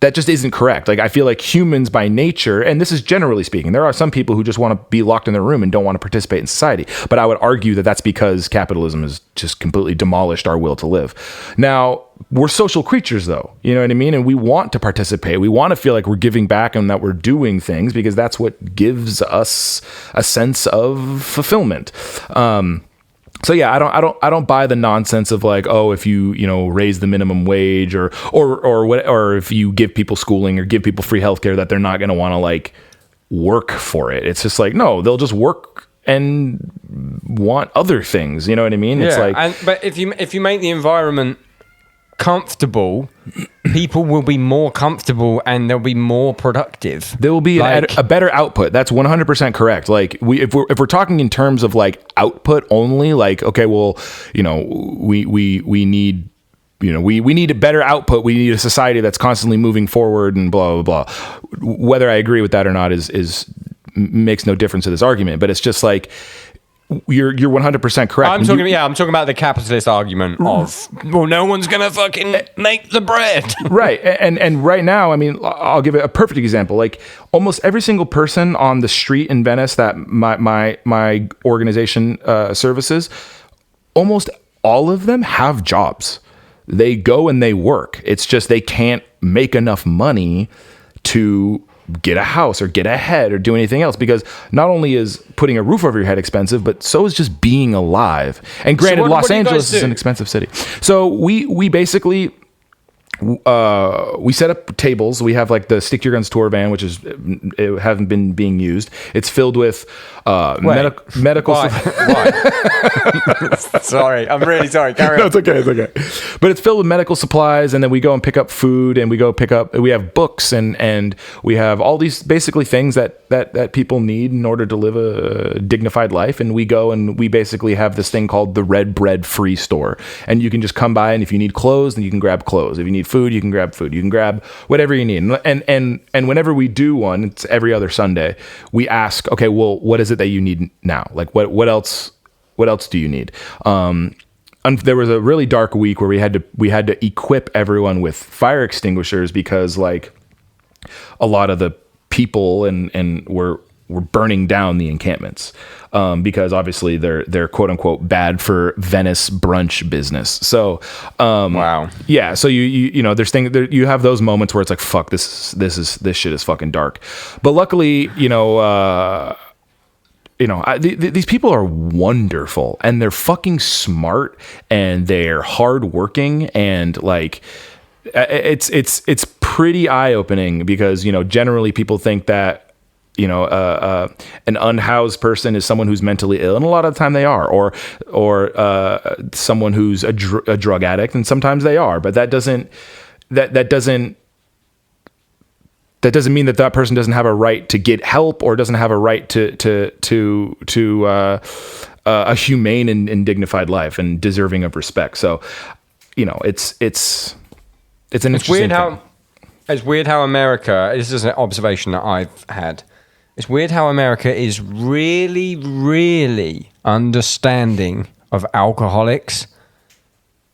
That just isn't correct. Like, I feel like humans by nature, and this is generally speaking, there are some people who just want to be locked in their room and don't want to participate in society. But I would argue that that's because capitalism has just completely demolished our will to live. Now, we're social creatures, though. You know what I mean? And we want to participate. We want to feel like we're giving back and that we're doing things because that's what gives us a sense of fulfillment. So yeah, I don't buy the nonsense of like, oh, if you raise the minimum wage or if you give people schooling or give people free healthcare that they're not going to want to like work for it. It's just like, no, they'll just work and want other things. You know what I mean? Yeah, it's like, but if you make the environment comfortable, people will be more comfortable and they'll be more productive. There will be a better output. That's 100% correct. Like if we're talking in terms of like output only, like, okay, well, we need, we need a better output. We need a society that's constantly moving forward and blah, blah, blah. Whether I agree with that or not is makes no difference to this argument, but it's just like, you're 100% correct. I'm talking about the capitalist argument of, well, no one's gonna fucking make the bread. Right. And right now, I mean, I'll give it a perfect example. Like almost every single person on the street in Venice that my organization services, almost all of them have jobs. They go and they work. It's just they can't make enough money to get a house or get ahead or do anything else, because not only is putting a roof over your head expensive, but so is just being alive. And granted, Los Angeles is an expensive city. So we basically we set up tables. We have like the Stick to Your Guns tour van, which it hasn't been being used. It's filled with medical. Why? Sorry, I'm really sorry. Carry on. No, it's okay. But it's filled with medical supplies, and then we go and pick up food, and we have books, and we have all these basically things that people need in order to live a dignified life. And we go and we basically have this thing called the Red Bread Free Store, and you can just come by, and if you need clothes, then you can grab clothes. If you need food, you can grab food. You can grab whatever you need. And whenever we do one, it's every other Sunday, we ask, okay, well, what is it that you need now? Like what else do you need? There was a really dark week where we had to equip everyone with fire extinguishers because like a lot of the people and were burning down the encampments because obviously they're quote unquote bad for Venice brunch business. So wow, yeah. So you know there's things you have those moments where it's like fuck this shit is fucking dark, but luckily these people are wonderful and they're fucking smart and they're hardworking and like it's pretty eye opening because generally people think that an unhoused person is someone who's mentally ill, and a lot of the time they are, or someone who's a drug addict, and sometimes they are. But that doesn't mean that person doesn't have a right to get help or doesn't have a right to a humane and dignified life and deserving of respect. So, it's an interesting thing. It's weird how America, this is an observation that I've had. It's weird how America is really, really understanding of alcoholics.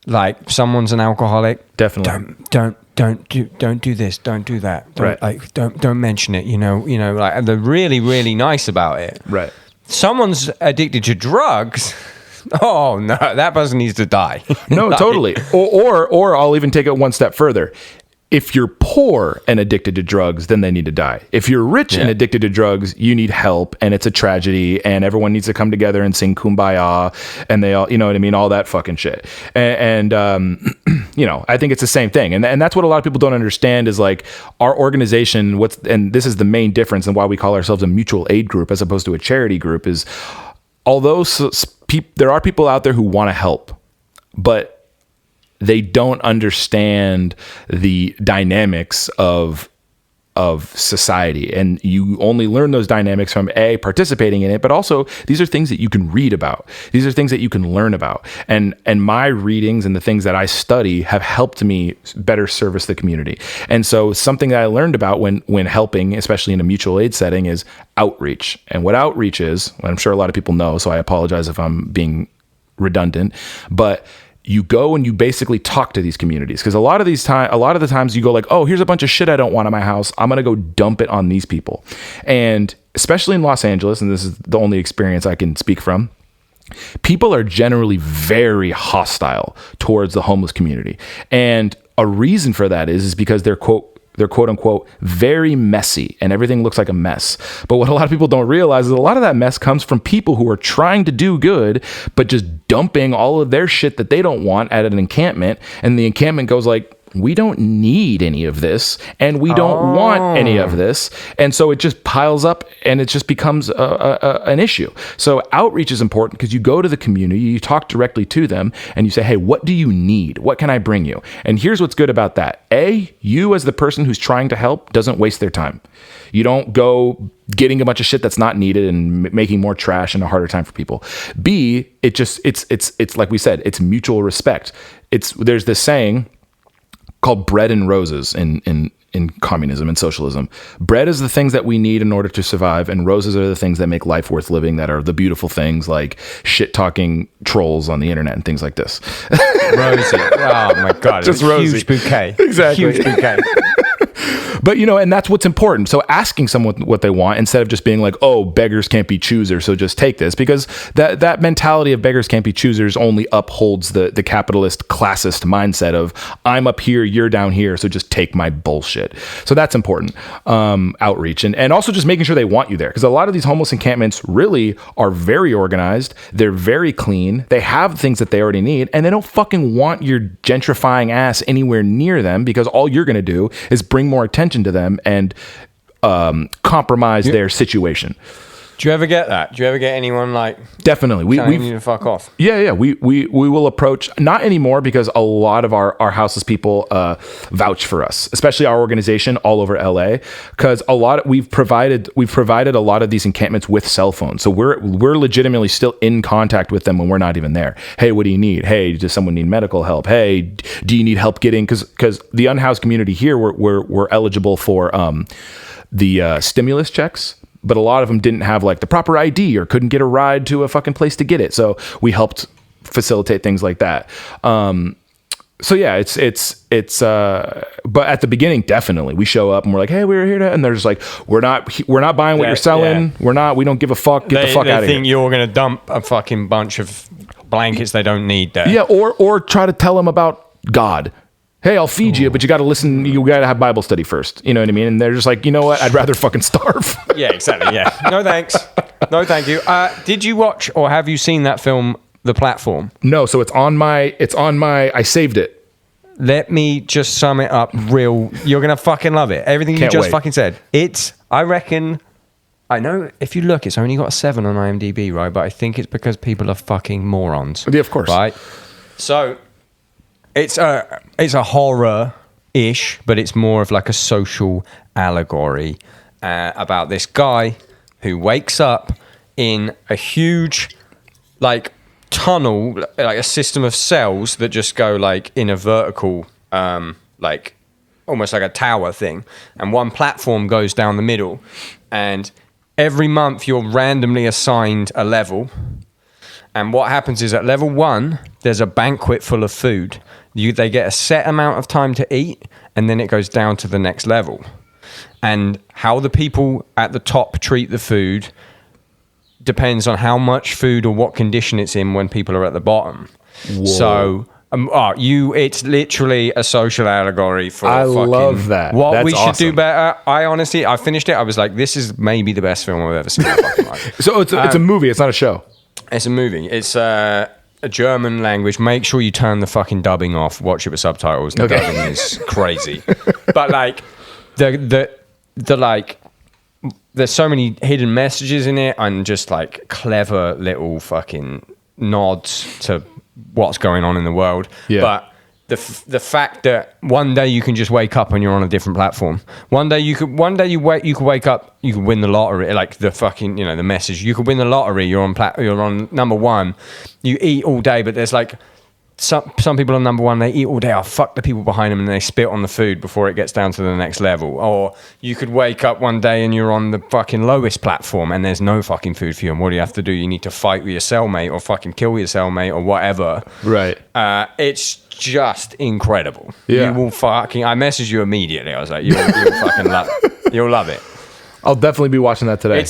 Like someone's an alcoholic. Definitely. Don't do this. Don't do that. Right. Don't mention it. Like they're really, really nice about it. Right. someone's addicted to drugs, oh no, that person needs to die. No, totally. Or I'll even take it one step further. If you're poor and addicted to drugs, then they need to die. If you're rich and addicted to drugs, you need help, and it's a tragedy, and everyone needs to come together and sing Kumbaya, and they all, you know what I mean, all that fucking shit. And you know, I think it's the same thing, and that's what a lot of people don't understand is like our organization. And this is the main difference, and why we call ourselves a mutual aid group as opposed to a charity group is, although there are people out there who want to help, but they don't understand the dynamics of society. And you only learn those dynamics from participating in it, but also these are things that you can read about. These are things that you can learn about. And my readings and the things that I study have helped me better service the community. And so something that I learned about when helping, especially in a mutual aid setting, is outreach. And what outreach is, I'm sure a lot of people know, so I apologize if I'm being redundant, but you go and you basically talk to these communities, because a lot of the times you go like, oh, here's a bunch of shit I don't want in my house, I'm gonna go dump it on these people. And especially in Los Angeles, and this is the only experience I can speak from, people are generally very hostile towards the homeless community. And a reason for that is because they're quote unquote very messy and everything looks like a mess. But what a lot of people don't realize is a lot of that mess comes from people who are trying to do good, but just dumping all of their shit that they don't want at an encampment. And the encampment goes like, we don't need any of this, and we don't want any of this. And so it just piles up, and it just becomes an issue. So outreach is important because you go to the community, you talk directly to them, and you say, hey, what do you need? What can I bring you? And here's what's good about that. You as the person who's trying to help doesn't waste their time. You don't go getting a bunch of shit that's not needed and making more trash and a harder time for people. B, it's like we said, it's mutual respect. There's this saying called bread and roses in communism and socialism. Bread is the things that we need in order to survive, and roses are the things that make life worth living, that are the beautiful things like shit-talking trolls on the internet and things like this. Rosie. Oh my God. Just rosy. Huge bouquet. Exactly. Huge bouquet. But, you know, and that's what's important. So asking someone what they want instead of just being like, oh, beggars can't be choosers, so just take this. Because that mentality of beggars can't be choosers only upholds the capitalist classist mindset of I'm up here, you're down here, so just take my bullshit. So that's important. Outreach. And also just making sure they want you there. Because a lot of these homeless encampments really are very organized. They're very clean. They have things that they already need. And they don't fucking want your gentrifying ass anywhere near them, because all you're going to do is bring more attention to them and compromise their situation. Do you ever get that? Do you ever get anyone like definitely we need to fuck off? Yeah. We will approach, not anymore, because a lot of our houseless people vouch for us, especially our organization all over LA, because we've provided a lot of these encampments with cell phones, so we're legitimately still in contact with them when we're not even there. Hey, what do you need? Hey, does someone need medical help? Hey, do you need help getting, because the unhoused community here, we're eligible for the stimulus checks, but a lot of them didn't have like the proper ID or couldn't get a ride to a fucking place to get it. So we helped facilitate things like that. So yeah, it's but at the beginning, definitely we show up and we're like, hey, we're here to, and they're just like, we're not buying what you're selling. Yeah. We don't give a fuck. Get the fuck out of here. They think you're going to dump a fucking bunch of blankets they don't need there. Yeah. Or try to tell them about God. Hey, I'll feed you, but you got to listen. You got to have Bible study first. You know what I mean? And they're just like, you know what? I'd rather fucking starve. Yeah, exactly. Yeah. No, thanks. No, thank you. Did you watch or have you seen that film, The Platform? No. So it's on my, I saved it. Let me just sum it up real. You're going to fucking love it. Everything you just fucking said. I reckon, I know if you look, it's only got a 7 on IMDb, right? But I think it's because people are fucking morons. Yeah, of course. Right? So it's a horror-ish, but it's more of like a social allegory about this guy who wakes up in a huge like tunnel, like a system of cells that just go like in a vertical, like almost like a tower thing, and one platform goes down the middle, and every month you're randomly assigned a level. And what happens is at level 1, there's a banquet full of food. They get a set amount of time to eat, and then it goes down to the next level. And how the people at the top treat the food depends on how much food or what condition it's in when people are at the bottom. Whoa. So it's literally a social allegory for I love that. What That's we should awesome. do better. I finished it. I was like, this is maybe the best film I've ever seen in my fucking life. So it's a movie. It's not a show. It's a movie. It's a German language. Make sure you turn the fucking dubbing off. Watch it with subtitles. The dubbing is crazy. But like the like, there's so many hidden messages in it and just like clever little fucking nods to what's going on in the world. Yeah. But the fact that one day you can just wake up and you're on a different platform. One day you could wake up, you could win the lottery, like the fucking, the message. You could win the lottery, you're on number one. You eat all day, but there's like some people on number one, they eat all day. Oh, fuck the people behind them, and they spit on the food before it gets down to the next level. Or you could wake up one day and you're on the fucking lowest platform and there's no fucking food for you. And what do you have to do? You need to fight with your cellmate or fucking kill your cellmate or whatever. Right. It's just incredible. Yeah. You will fucking. I messaged you immediately. I was like, you'll fucking love it. You'll love it. I'll definitely be watching that today.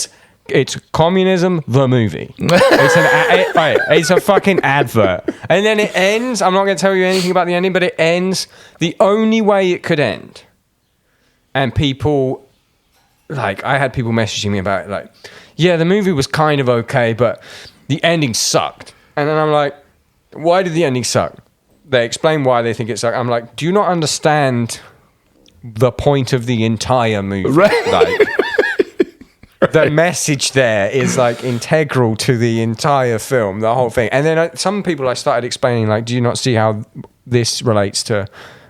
It's Communism the movie. It's a fucking advert, and then it ends. I'm not going to tell you anything about the ending, but it ends the only way it could end. And people, like, I had people messaging me about it, like, yeah, the movie was kind of okay, but the ending sucked. And then I'm like, why did the ending suck? They explain why they think it sucked. I'm like, do you not understand the point of the entire movie? Right. Like, the message there is like integral to the entire film, the whole thing. And then some people I started explaining, like, do you not see how this relates to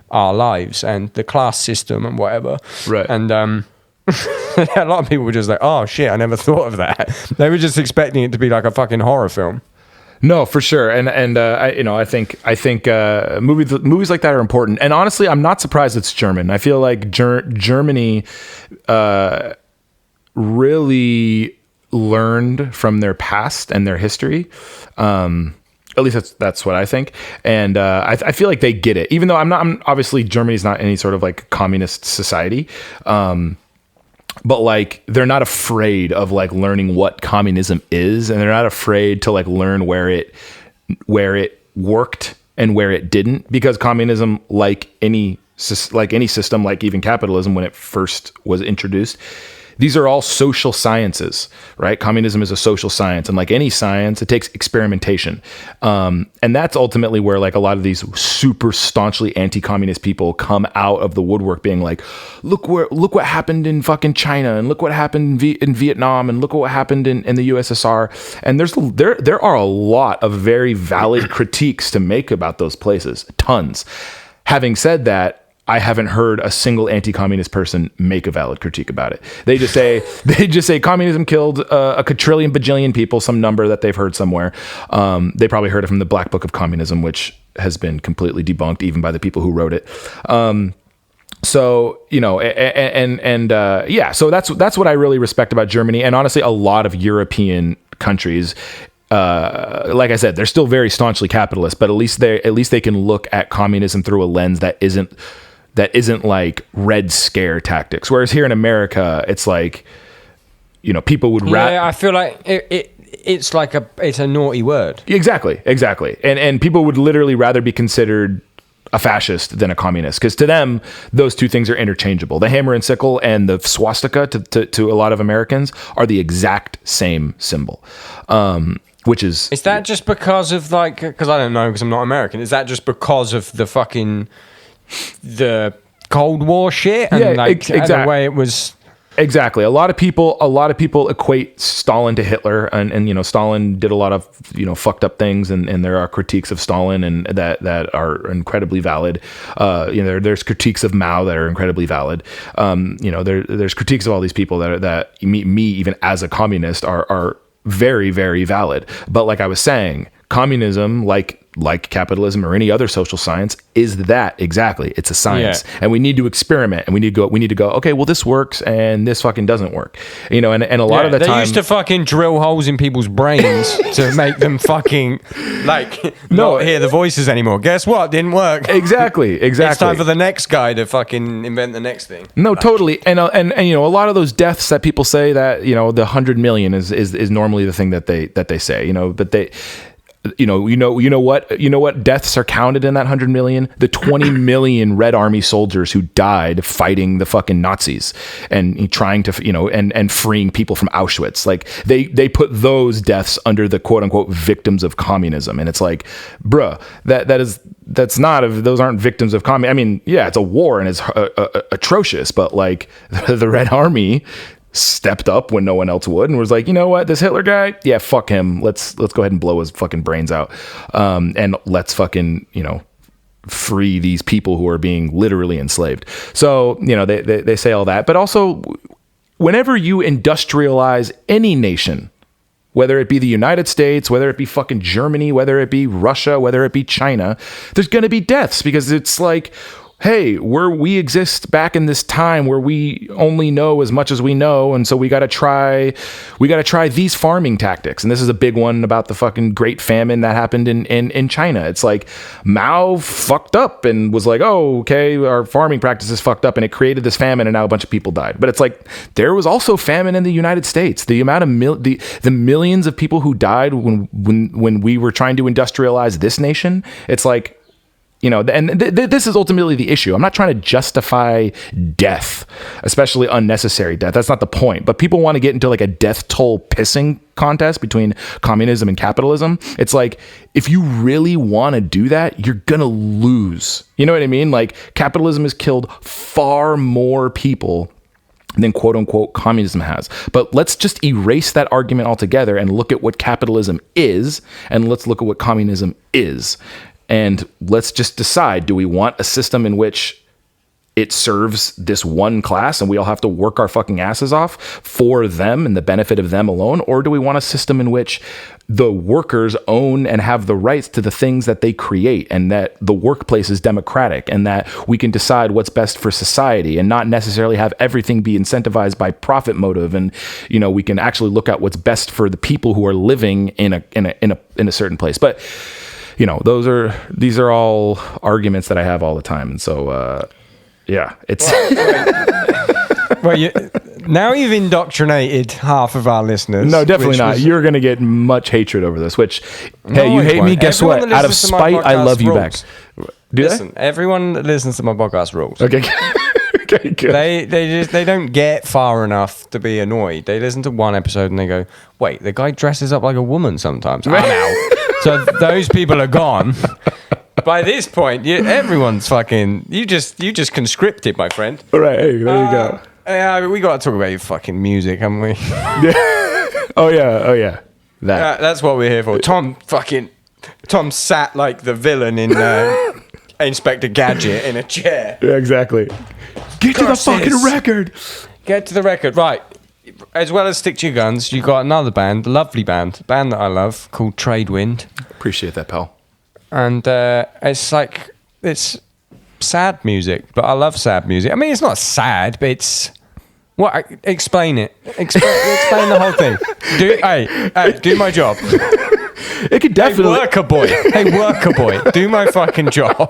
our lives and the class system and whatever? Right. And a lot of people were just like, oh shit, I never thought of that. They were just expecting it to be like a fucking horror film. No, for sure, and I think movies like that are important. And honestly, I'm not surprised it's German. I feel like Germany really learned from their past and their history. At least that's what I think. And I feel like they get it, even though I'm obviously Germany's not any sort of like communist society. But like, they're not afraid of like learning what communism is, and they're not afraid to like learn where it worked and where it didn't, because communism, like any system, like even capitalism when it first was introduced, these are all social sciences, right? Communism is a social science, and like any science, it takes experimentation. And that's ultimately where like a lot of these super staunchly anti-communist people come out of the woodwork being like, look what happened in fucking China, and look what happened in Vietnam, and look what happened in the USSR. And there are a lot of very valid critiques to make about those places, tons. Having said that, I haven't heard a single anti-communist person make a valid critique about it. They just say communism killed a quadrillion bajillion people, some number that they've heard somewhere. They probably heard it from the Black Book of Communism, which has been completely debunked even by the people who wrote it. So, so that's what I really respect about Germany, and honestly, a lot of European countries. Like I said, they're still very staunchly capitalist, but at least they can look at communism through a lens that isn't like Red Scare tactics. Whereas here in America, it's like, people would Yeah, I feel like it's like it's a naughty word. Exactly. And people would literally rather be considered a fascist than a communist, because to them, those two things are interchangeable. The hammer and sickle and the swastika to a lot of Americans are the exact same symbol. Which is that just because of like, because I don't know, because I'm not American, is that just because of the fucking the Cold War shit and the way it was? Exactly. A lot of people equate Stalin to Hitler, and Stalin did a lot of fucked up things, and there are critiques of Stalin and that are incredibly valid. There's critiques of Mao that are incredibly valid. There's critiques of all these people that me even as a communist are very, very valid. But like I was saying, communism, like capitalism or any other social science, is that exactly. It's a science, and we need to experiment, and we need to go. Okay, well, this works, and this fucking doesn't work. And a lot of the time, they used to fucking drill holes in people's brains to make them fucking not hear the voices anymore. Guess what? Didn't work. Exactly. It's time for the next guy to fucking invent the next thing. No, totally. And a lot of those deaths that people say that the 100 million is normally the thing that they say. But they. What deaths are counted in that 100 million? The 20 million Red Army soldiers who died fighting the fucking Nazis and trying to, and freeing people from Auschwitz. Like they put those deaths under the quote unquote victims of communism. And it's like, bruh, those aren't victims of communism. I mean, yeah, it's a war and it's atrocious, but like the Red Army stepped up when no one else would and was like, you know what, this Hitler guy, yeah, fuck him, let's go ahead and blow his fucking brains out, and let's fucking free these people who are being literally enslaved. So they say all that, but also whenever you industrialize any nation, whether it be the United States, whether it be fucking Germany, whether it be Russia, whether it be China, there's going to be deaths, because it's like, hey, we exist back in this time where we only know as much as we know, and so we got to try these farming tactics. And this is a big one about the fucking Great Famine that happened in China. It's like Mao fucked up and was like, oh, okay, our farming practices fucked up, and it created this famine, and now a bunch of people died. But it's like there was also famine in the United States. The amount of the millions of people who died when we were trying to industrialize this nation, it's like, this is ultimately the issue. I'm not trying to justify death, especially unnecessary death. That's not the point. But people want to get into like a death toll pissing contest between communism and capitalism. It's like, if you really want to do that, you're going to lose. You know what I mean? Like, capitalism has killed far more people than quote unquote communism has. But let's just erase that argument altogether and look at what capitalism is, and let's look at what communism is. And let's just decide, do we want a system in which it serves this one class and we all have to work our fucking asses off for them and the benefit of them alone? Or do we want a system in which the workers own and have the rights to the things that they create, and that the workplace is democratic, and that we can decide what's best for society and not necessarily have everything be incentivized by profit motive? And, we can actually look at what's best for the people who are living in a certain place. But these are all arguments that I have all the time. And so, it's. Now you've indoctrinated half of our listeners. No, definitely not. You're going to get much hatred over this, which, hey, you hate me. Guess what? Out of spite, I love you back. Listen, everyone that listens to my podcast rules. Okay. Okay, good. They don't get far enough to be annoyed. They listen to one episode and they go, wait, the guy dresses up like a woman sometimes. I'm out. So those people are gone. By this point, everyone's fucking. You just conscripted, my friend. All right, hey, there you go. Yeah, we got to talk about your fucking music, haven't we? Yeah. Oh yeah. That's what we're here for. Tom sat like the villain in Inspector Gadget in a chair. Yeah, exactly. Get to the fucking record. Get to the record, right? As well as Stick to Your Guns, you got another band, a lovely band that I love, called Tradewind. Appreciate that, pal. And it's sad music, but I love sad music. I mean, it's not sad, but it's what? Explain it. Explain the whole thing. Do my job. It could definitely. Hey, worker boy, do my fucking job.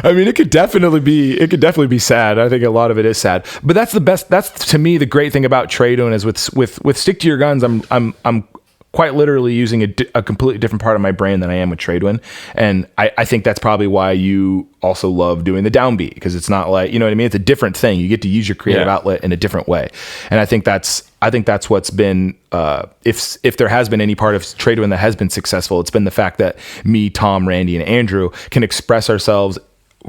I mean, it could definitely be sad. I think a lot of it is sad, but that's the best. That's, to me, the great thing about Tradewind is with Stick to Your Guns. I'm quite literally using a completely different part of my brain than I am with Tradewind. And I think that's probably why you also love doing the Downbeat, because it's not like, you know what I mean? It's a different thing. You get to use your creative outlet in a different way. And I think that's what's been, if there has been any part of Tradewind that has been successful, it's been the fact that me, Tom, Randy, and Andrew can express ourselves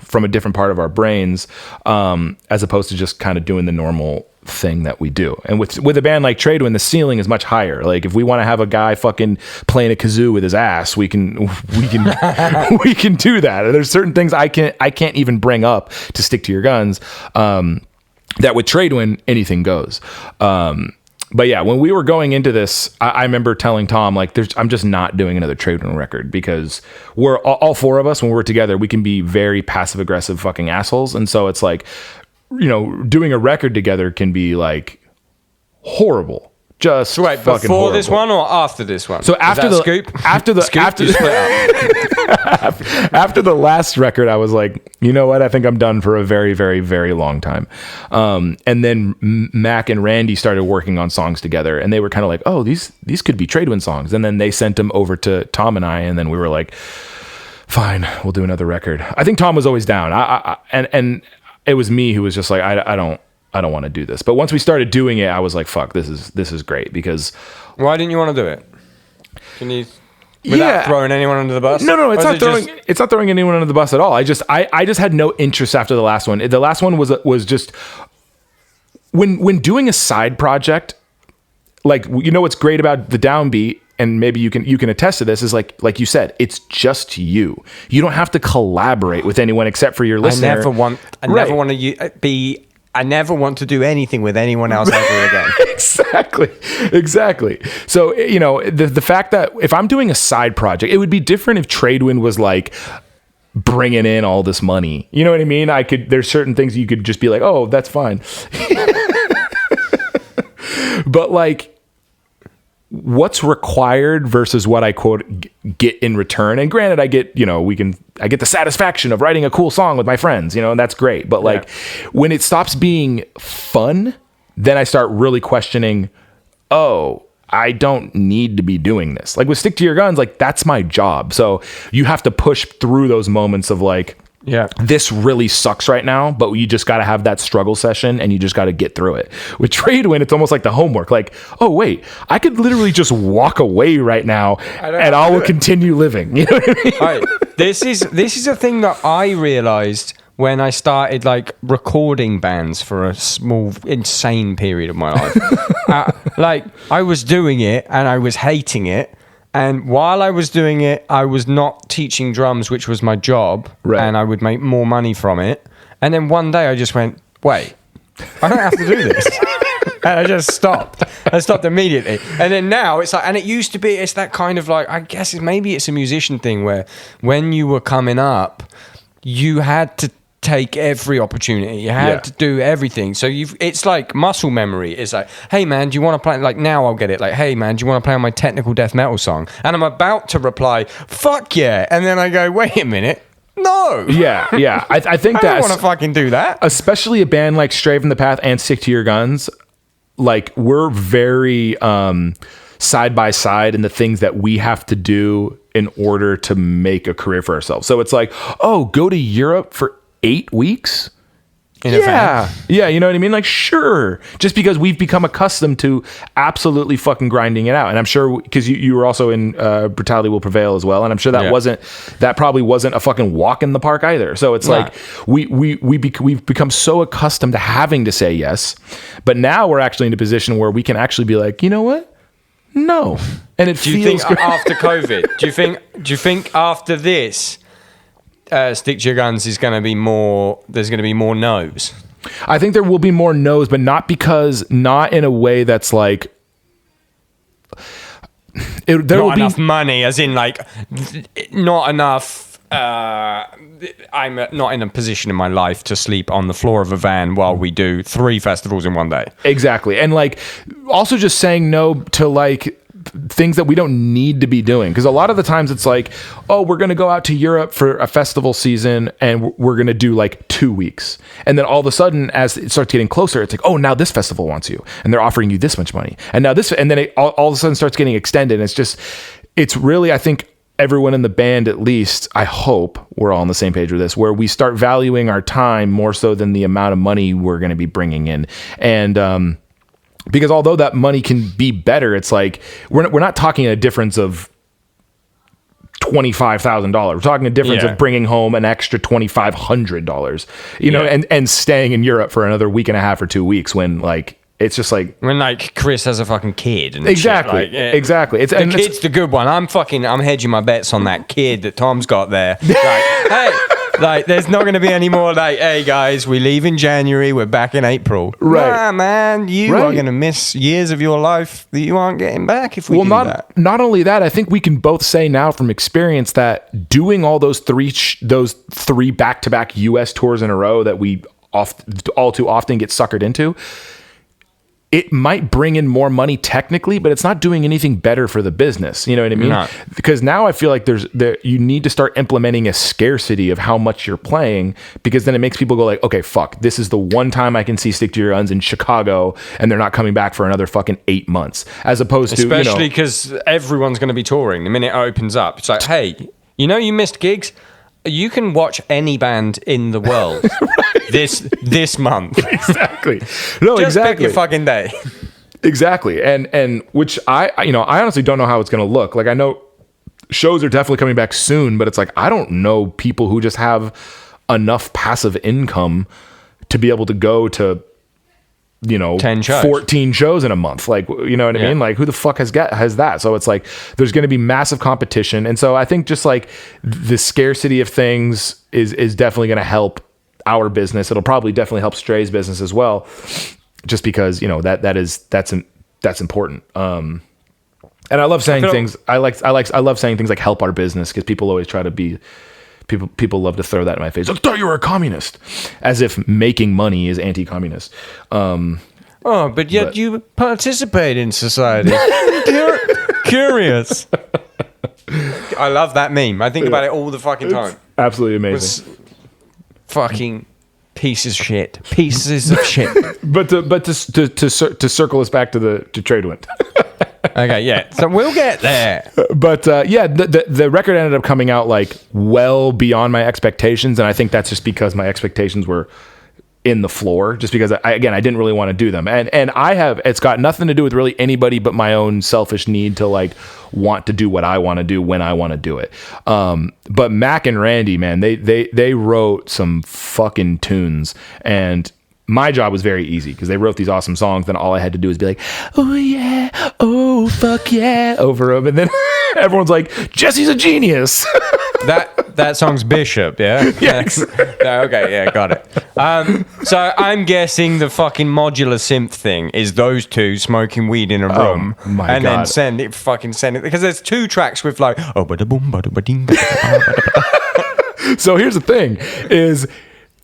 from a different part of our brains, as opposed to just kind of doing the normal thing that we do. And with a band like Tradewind, the ceiling is much higher. Like, if we want to have a guy fucking playing a kazoo with his ass, we can we can do that. And there's certain things I can't even bring up to Stick to Your Guns, that with Tradewind anything goes. But yeah, when we were going into this, I remember telling Tom, like, I'm just not doing another Tradewind record because we're all four of us, when we're together, we can be very passive aggressive fucking assholes. And so it's like, you know, doing a record together can be like horrible. Just so wait, fucking before horrible. this one or after this one? So after the scoop? after the scoop, after you split up. after the last record, I was like, you know what? I think I'm done for a very, very, very long time. And then Mac and Randy started working on songs together, and they were kind of like, oh, these could be Tradewind songs. And then they sent them over to Tom and I, and then we were like, fine, we'll do another record. I think Tom was always down. And it was me who was just like, I don't want to do this. But once we started doing it, I was like, fuck, this is great. Because why didn't you want to do it? Can you, without throwing anyone under the bus? No, it's not throwing anyone under the bus at all. I just had no interest after the last one. The last one was just when doing a side project, like, you know what's great about the Downbeat, and maybe you can attest to this, is like you said, it's just you. You don't have to collaborate with anyone except for your listener. I never want to do anything with anyone else ever again. Exactly. So, you know, the fact that if I'm doing a side project, it would be different if Tradewind was like bringing in all this money. You know what I mean? There's certain things you could just be like, oh, that's fine. But like, what's required versus what I quote get in return. And granted, I get the satisfaction of writing a cool song with my friends, you know, and that's great. But like when it stops being fun, then I start really questioning, oh, I don't need to be doing this. Like with Stick to Your Guns, like that's my job. So you have to push through those moments of like, this really sucks right now, but you just got to have that struggle session and you just got to get through it. With Tradewind, it's almost like the homework. Like, oh, wait, I could literally just walk away right now and I will continue living. You know what I mean? All right. This is a thing that I realized when I started like recording bands for a small, insane period of my life. Like I was doing it and I was hating it. And while I was doing it, I was not teaching drums, which was my job, and I would make more money from it. And then one day I just went, wait, I don't have to do this. And I just stopped. I stopped immediately. And then now it's like, and it used to be, it's that kind of like, I guess maybe it's a musician thing where when you were coming up, you had to take every opportunity. You had to do everything. So it's like muscle memory. It's like, hey man, do you want to play? Like now I'll get it. Like, hey man, do you want to play on my technical death metal song? And I'm about to reply, fuck yeah. And then I go, wait a minute. No. Yeah. I think I don't want to fucking do that. Especially a band like Stray from the Path and Stick to Your Guns. Like we're very side by side in the things that we have to do in order to make a career for ourselves. So it's like, oh, go to Europe for 8 weeks? Yeah, you know what I mean? Like, sure. Just because we've become accustomed to absolutely fucking grinding it out. And I'm sure, because you were also in Brutality Will Prevail as well, and I'm sure that probably wasn't a fucking walk in the park either. So it's like, we've become so accustomed to having to say yes, but now we're actually in a position where we can actually be like, you know what? No. And it feels think after COVID, do you think after this, Stick to Your Guns is going to be more, there's going to be more no's? I think there will be more no's, but not in a way that's like there not will enough be money, as in like not enough. I'm not in a position in my life to sleep on the floor of a van while we do 3 festivals in one day. Exactly. And like also just saying no to like things that we don't need to be doing, because a lot of the times it's like, oh, we're going to go out to Europe for a festival season and we're going to do like 2 weeks, and then all of a sudden as it starts getting closer, it's like, oh, now this festival wants you and they're offering you this much money, and now this, and then it all of a sudden starts getting extended. And it's really, I think everyone in the band, at least I hope we're all on the same page with this, where we start valuing our time more so than the amount of money we're going to be bringing in. And because although that money can be better, it's like we're not talking a difference of $25,000. We're talking a difference of bringing home an extra $2,500, you know, and staying in Europe for another week and a half or 2 weeks when like it's just like when like Chris has a fucking kid and exactly. It's the kid's the good one. I'm hedging my bets on that kid that Tom's got there. Like, hey, Like, there's not going to be any more like, hey guys, we leave in January, we're back in April. Right. Nah, man, you are going to miss years of your life that you aren't getting back if we do that. Not only that, I think we can both say now from experience that doing all those three back-to-back US tours in a row that we all too often get suckered into, it might bring in more money technically, but it's not doing anything better for the business. You know what I mean? No. Because now I feel like you need to start implementing a scarcity of how much you're playing, because then it makes people go like, okay, fuck, this is the one time I can see Stick to Your Guns in Chicago, and they're not coming back for another fucking 8 months. As opposed to, especially because everyone's going to be touring the minute it opens up. It's like, hey, you missed gigs. You can watch any band in the world this month. Exactly. No, Just exactly. pick your fucking day. Exactly. And which I honestly don't know how it's going to look. Like, I know shows are definitely coming back soon, but it's like, I don't know people who just have enough passive income to be able to go to, 10 shows. 14 shows in a month. Like, you know what I mean? Like, who the fuck has that? So it's like, there's going to be massive competition. And so I think just like the scarcity of things is definitely going to help our business. It'll probably definitely help Stray's business as well, just because, that's important. And I love saying things. I love saying things like help our business, because people always try to be, people love to throw that in my face. I thought you were a communist, as if making money is anti-communist. But yet you participate in society. Curious. I love that meme. I think about it all the fucking time. It's absolutely amazing. Fucking pieces of shit. But to circle us back to Tradewind. Okay, yeah. So we'll get there. But the record ended up coming out like well beyond my expectations, and I think that's just because my expectations were in the floor, just because I didn't really want to do them, and it's got nothing to do with really anybody but my own selfish need to like want to do what I want to do when I want to do it. But Mac and Randy, man, they wrote some fucking tunes, and my job was very easy because they wrote these awesome songs. Then all I had to do was be like, oh yeah, oh fuck yeah, over them, and then everyone's like, Jesse's a genius. That song's Bishop, yeah? Yes. Okay, yeah, got it. So I'm guessing the fucking modular synth thing is those two smoking weed in a room, my God. Then send it, because there's 2 tracks with like, oh, bada boom, bada ba-ding. So here's the thing: is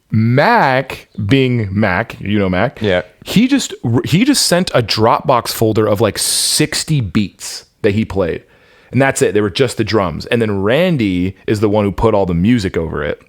Mac, being Mac, Mac, yeah, he just sent a Dropbox folder of like 60 beats that he played. And that's it. They were just the drums. And then Randy is the one who put all the music over it.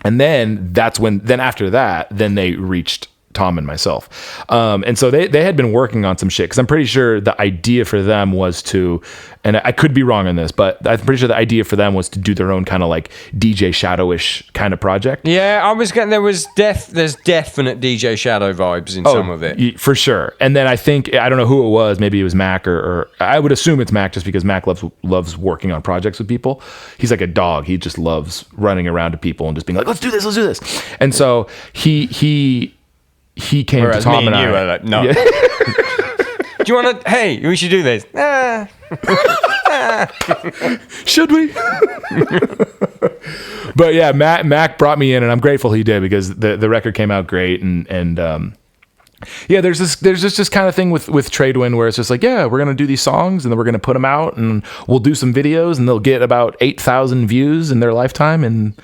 And then after that, they reached Tom and myself. And so they had been working on some shit, because I'm pretty sure the idea for them was to, and I could be wrong on this, but I'm pretty sure the idea for them was to do their own kind of like DJ Shadow-ish kind of project. Yeah, I was getting, there's definite DJ Shadow vibes in some of it. For sure. And then I don't know who it was, maybe it was Mac, or I would assume it's Mac, just because Mac loves working on projects with people. He's like a dog. He just loves running around to people and just being like, let's do this. And so he came to Tom and I. You were like, no. Yeah. Do you want to? Hey, we should do this. Should we? But yeah, Mac brought me in, and I'm grateful he did, because the record came out great, and there's this kind of thing with Tradewind where it's just like, yeah, we're gonna do these songs, and then we're gonna put them out, and we'll do some videos, and they'll get about 8,000 views in their lifetime, and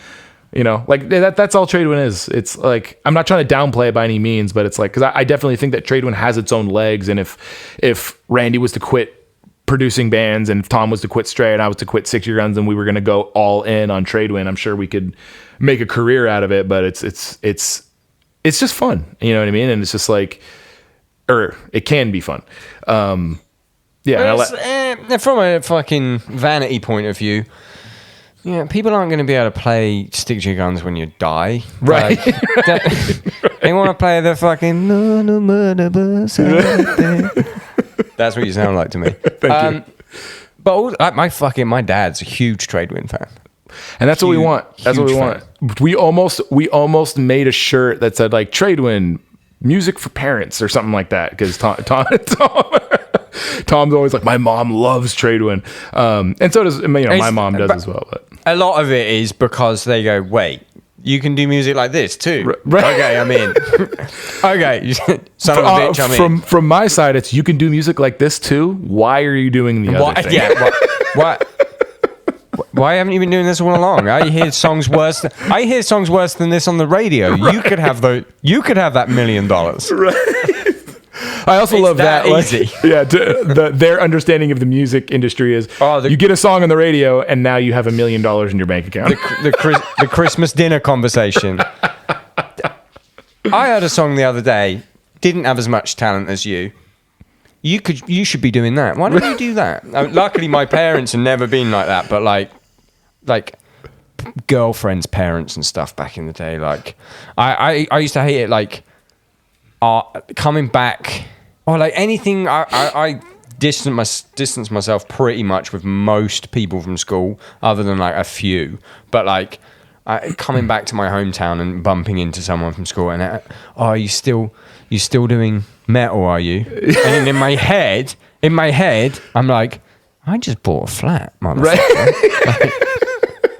like that's all Tradewind is. It's like, I'm not trying to downplay it by any means, but it's like, because I definitely think that Tradewind has its own legs, and if Randy was to quit producing bands, and if Tom was to quit Stray, and I was to quit Stick to Your Guns, and we were going to go all in on Tradewind, I'm sure we could make a career out of it. But it's just fun, you know what I mean? And it's just like, or it can be fun. From a fucking vanity point of view, yeah, people aren't going to be able to play Stick to Your Guns when you die. Right. Like, they want to play the fucking... That's what you sound like to me. Thank you. But my dad's a huge Tradewind fan. And that's what we want. That's what we want. We almost made a shirt that said like Tradewind, music for parents, or something like that, because Tom's always like, my mom loves Tradewind, and so does my mom does as well. But a lot of it is because they go, wait, You can do music like this too. Right. Okay, I'm in. Okay, son of a bitch, I'm in. From my side, it's you can do music like this too. Why are you doing the other thing? Yeah. Why haven't you been doing this all along? I hear songs worse than this on the radio. Right. You could have that $1 million. Right. I also love that easy. Their understanding of the music industry is you get a song on the radio and now you have $1 million in your bank account. The Christmas dinner conversation. I heard a song the other day, didn't have as much talent as you. You should be doing that. Why don't you do that? Luckily, my parents have never been like that, but like girlfriends' parents and stuff back in the day. Like I used to hate it. Like coming back or like anything. I distance myself pretty much with most people from school, other than like a few. But like coming back to my hometown and bumping into someone from school and you still doing metal, are you? And in my head, I'm like, I just bought a flat, motherfucker. Right.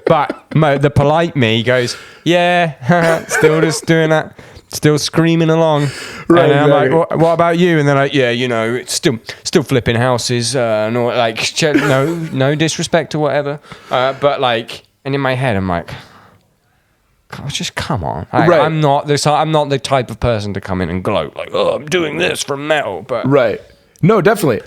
But the polite me goes, yeah, still just doing that, still screaming along. Right, and I'm like, what about you? And they're like, yeah, it's still flipping houses, and all, like, no disrespect or whatever. But like, and in my head, I'm like, just come on. Right. I'm not the type of person to come in and gloat like, oh, I'm doing this from metal. But right. No, definitely.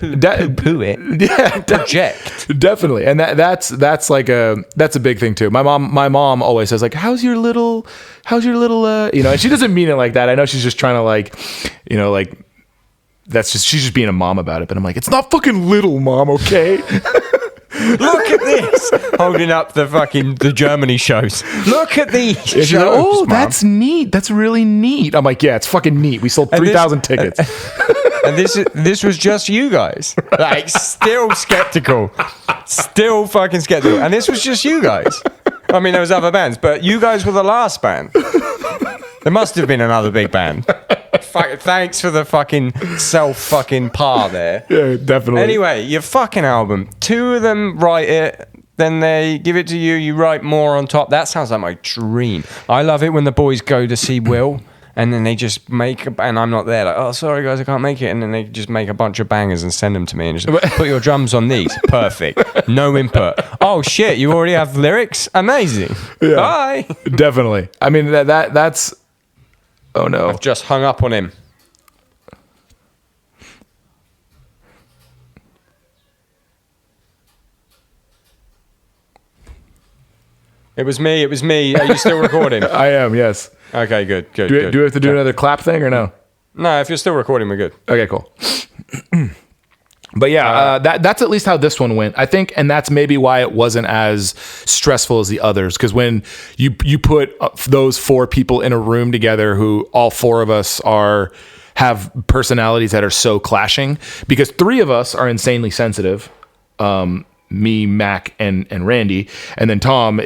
Poo it. Yeah, project. Definitely. And that's a big thing too. My mom always says like, how's your little and she doesn't mean it like that. I know she's just trying to like she's just being a mom about it. But I'm like, it's not fucking little, Mom, okay? Look at this. Holding up the Germany shows. Look at these shows, oh, Mom. That's neat. That's really neat. I'm like, yeah, it's fucking neat. We sold 3,000 tickets. And this was just you guys. Like, still skeptical. Still fucking skeptical. And this was just you guys. I mean, there was other bands, but you guys were the last band. There must have been another big band. Thanks for the fucking self-fucking par there. Yeah, definitely. Anyway, your fucking album. 2 of them write it, then they give it to you, you write more on top. That sounds like my dream. I love it when the boys go to see Will, and then they just and I'm not there, like, oh, sorry guys, I can't make it. And then they just make a bunch of bangers and send them to me and just put your drums on these. Perfect. No input. Oh shit, you already have lyrics? Amazing. Yeah, bye. Definitely. I mean, that's... Oh no. I've just hung up on him. It was me. Are you still recording? I am, yes. Okay, good. Do we have to do another clap thing or no? No, if you're still recording, we're good. Okay, cool. But yeah, that's at least how this one went, I think, and that's maybe why it wasn't as stressful as the others. Because when you put those 4 people in a room together, who all 4 of us have personalities that are so clashing, because 3 of us are insanely sensitive, me, Mac, and Randy, and then Tom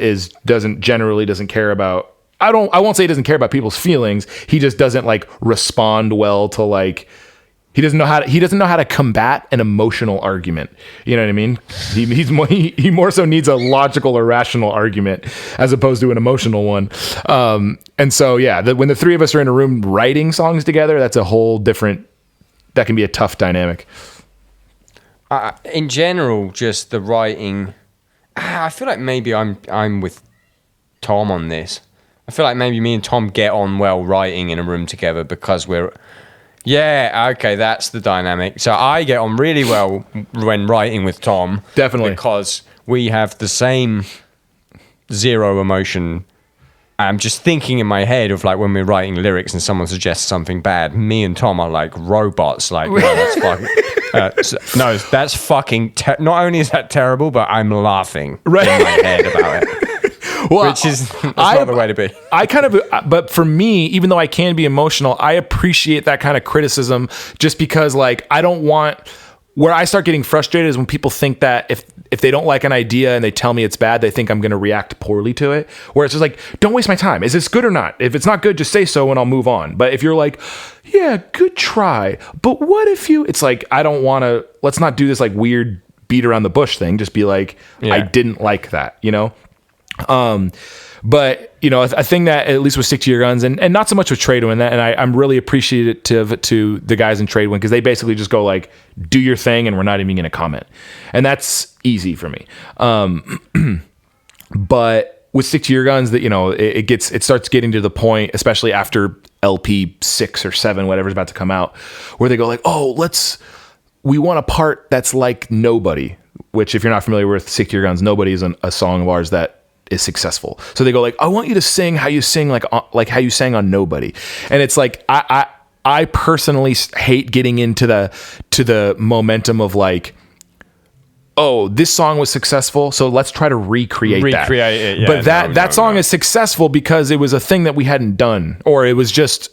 doesn't care about. I won't say he doesn't care about people's feelings. He just doesn't like respond well to like. He doesn't know how to combat an emotional argument. You know what I mean? He more so needs a logical or rational argument as opposed to an emotional one. And so yeah, when the 3 of us are in a room writing songs together, that's a whole different. That can be a tough dynamic. In general, just the writing. I feel like maybe I'm with Tom on this. I feel like maybe me and Tom get on well writing in a room together because we're. Yeah, okay, that's the dynamic. So I get on really well when writing with Tom. Definitely. Because we have the same zero emotion. I'm just thinking in my head of like when we're writing lyrics and someone suggests something bad, me and Tom are like robots. Like, no, that's fucking... that's fucking... not only is that terrible, but I'm laughing in my head about it. Well, which is not the way to be. But for me, even though I can be emotional, I appreciate that kind of criticism just because like I don't want, where I start getting frustrated is when people think that if they don't like an idea and they tell me it's bad, they think I'm going to react poorly to it. Where it's just like, don't waste my time. Is this good or not? If it's not good, just say so and I'll move on. But if you're like, yeah, good try, but what if it's like, I don't want to, let's not do this like weird beat around the bush thing. Just be like, I didn't like that, But, you know, a thing that at least with Stick to Your Guns and not so much with Tradewind, and I'm really appreciative to the guys in Tradewind because they basically just go like, do your thing and we're not even going to comment. And that's easy for me. But with Stick to Your Guns, that, you know, it starts getting to the point, especially after LP 6 or 7, whatever's about to come out, where they go like, oh, we want a part that's like Nobody, which if you're not familiar with Stick to Your Guns, Nobody is a song of ours that is successful. So they go like, I want you to sing how you sing like how you sang on Nobody. And it's like, I personally hate getting into the momentum of like, oh, this song was successful, so let's try to recreate that. It, yeah. But that song is successful because it was a thing that we hadn't done, or it was just,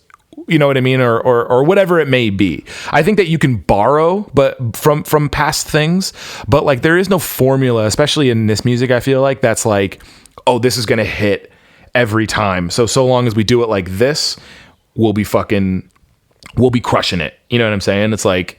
you know what I mean, or whatever it may be. I think that you can borrow, but from past things, but like there is no formula, especially in this music. I feel like that's like, oh, this is gonna hit every time. So long as we do it like this, we'll be crushing it. You know what I'm saying? It's like,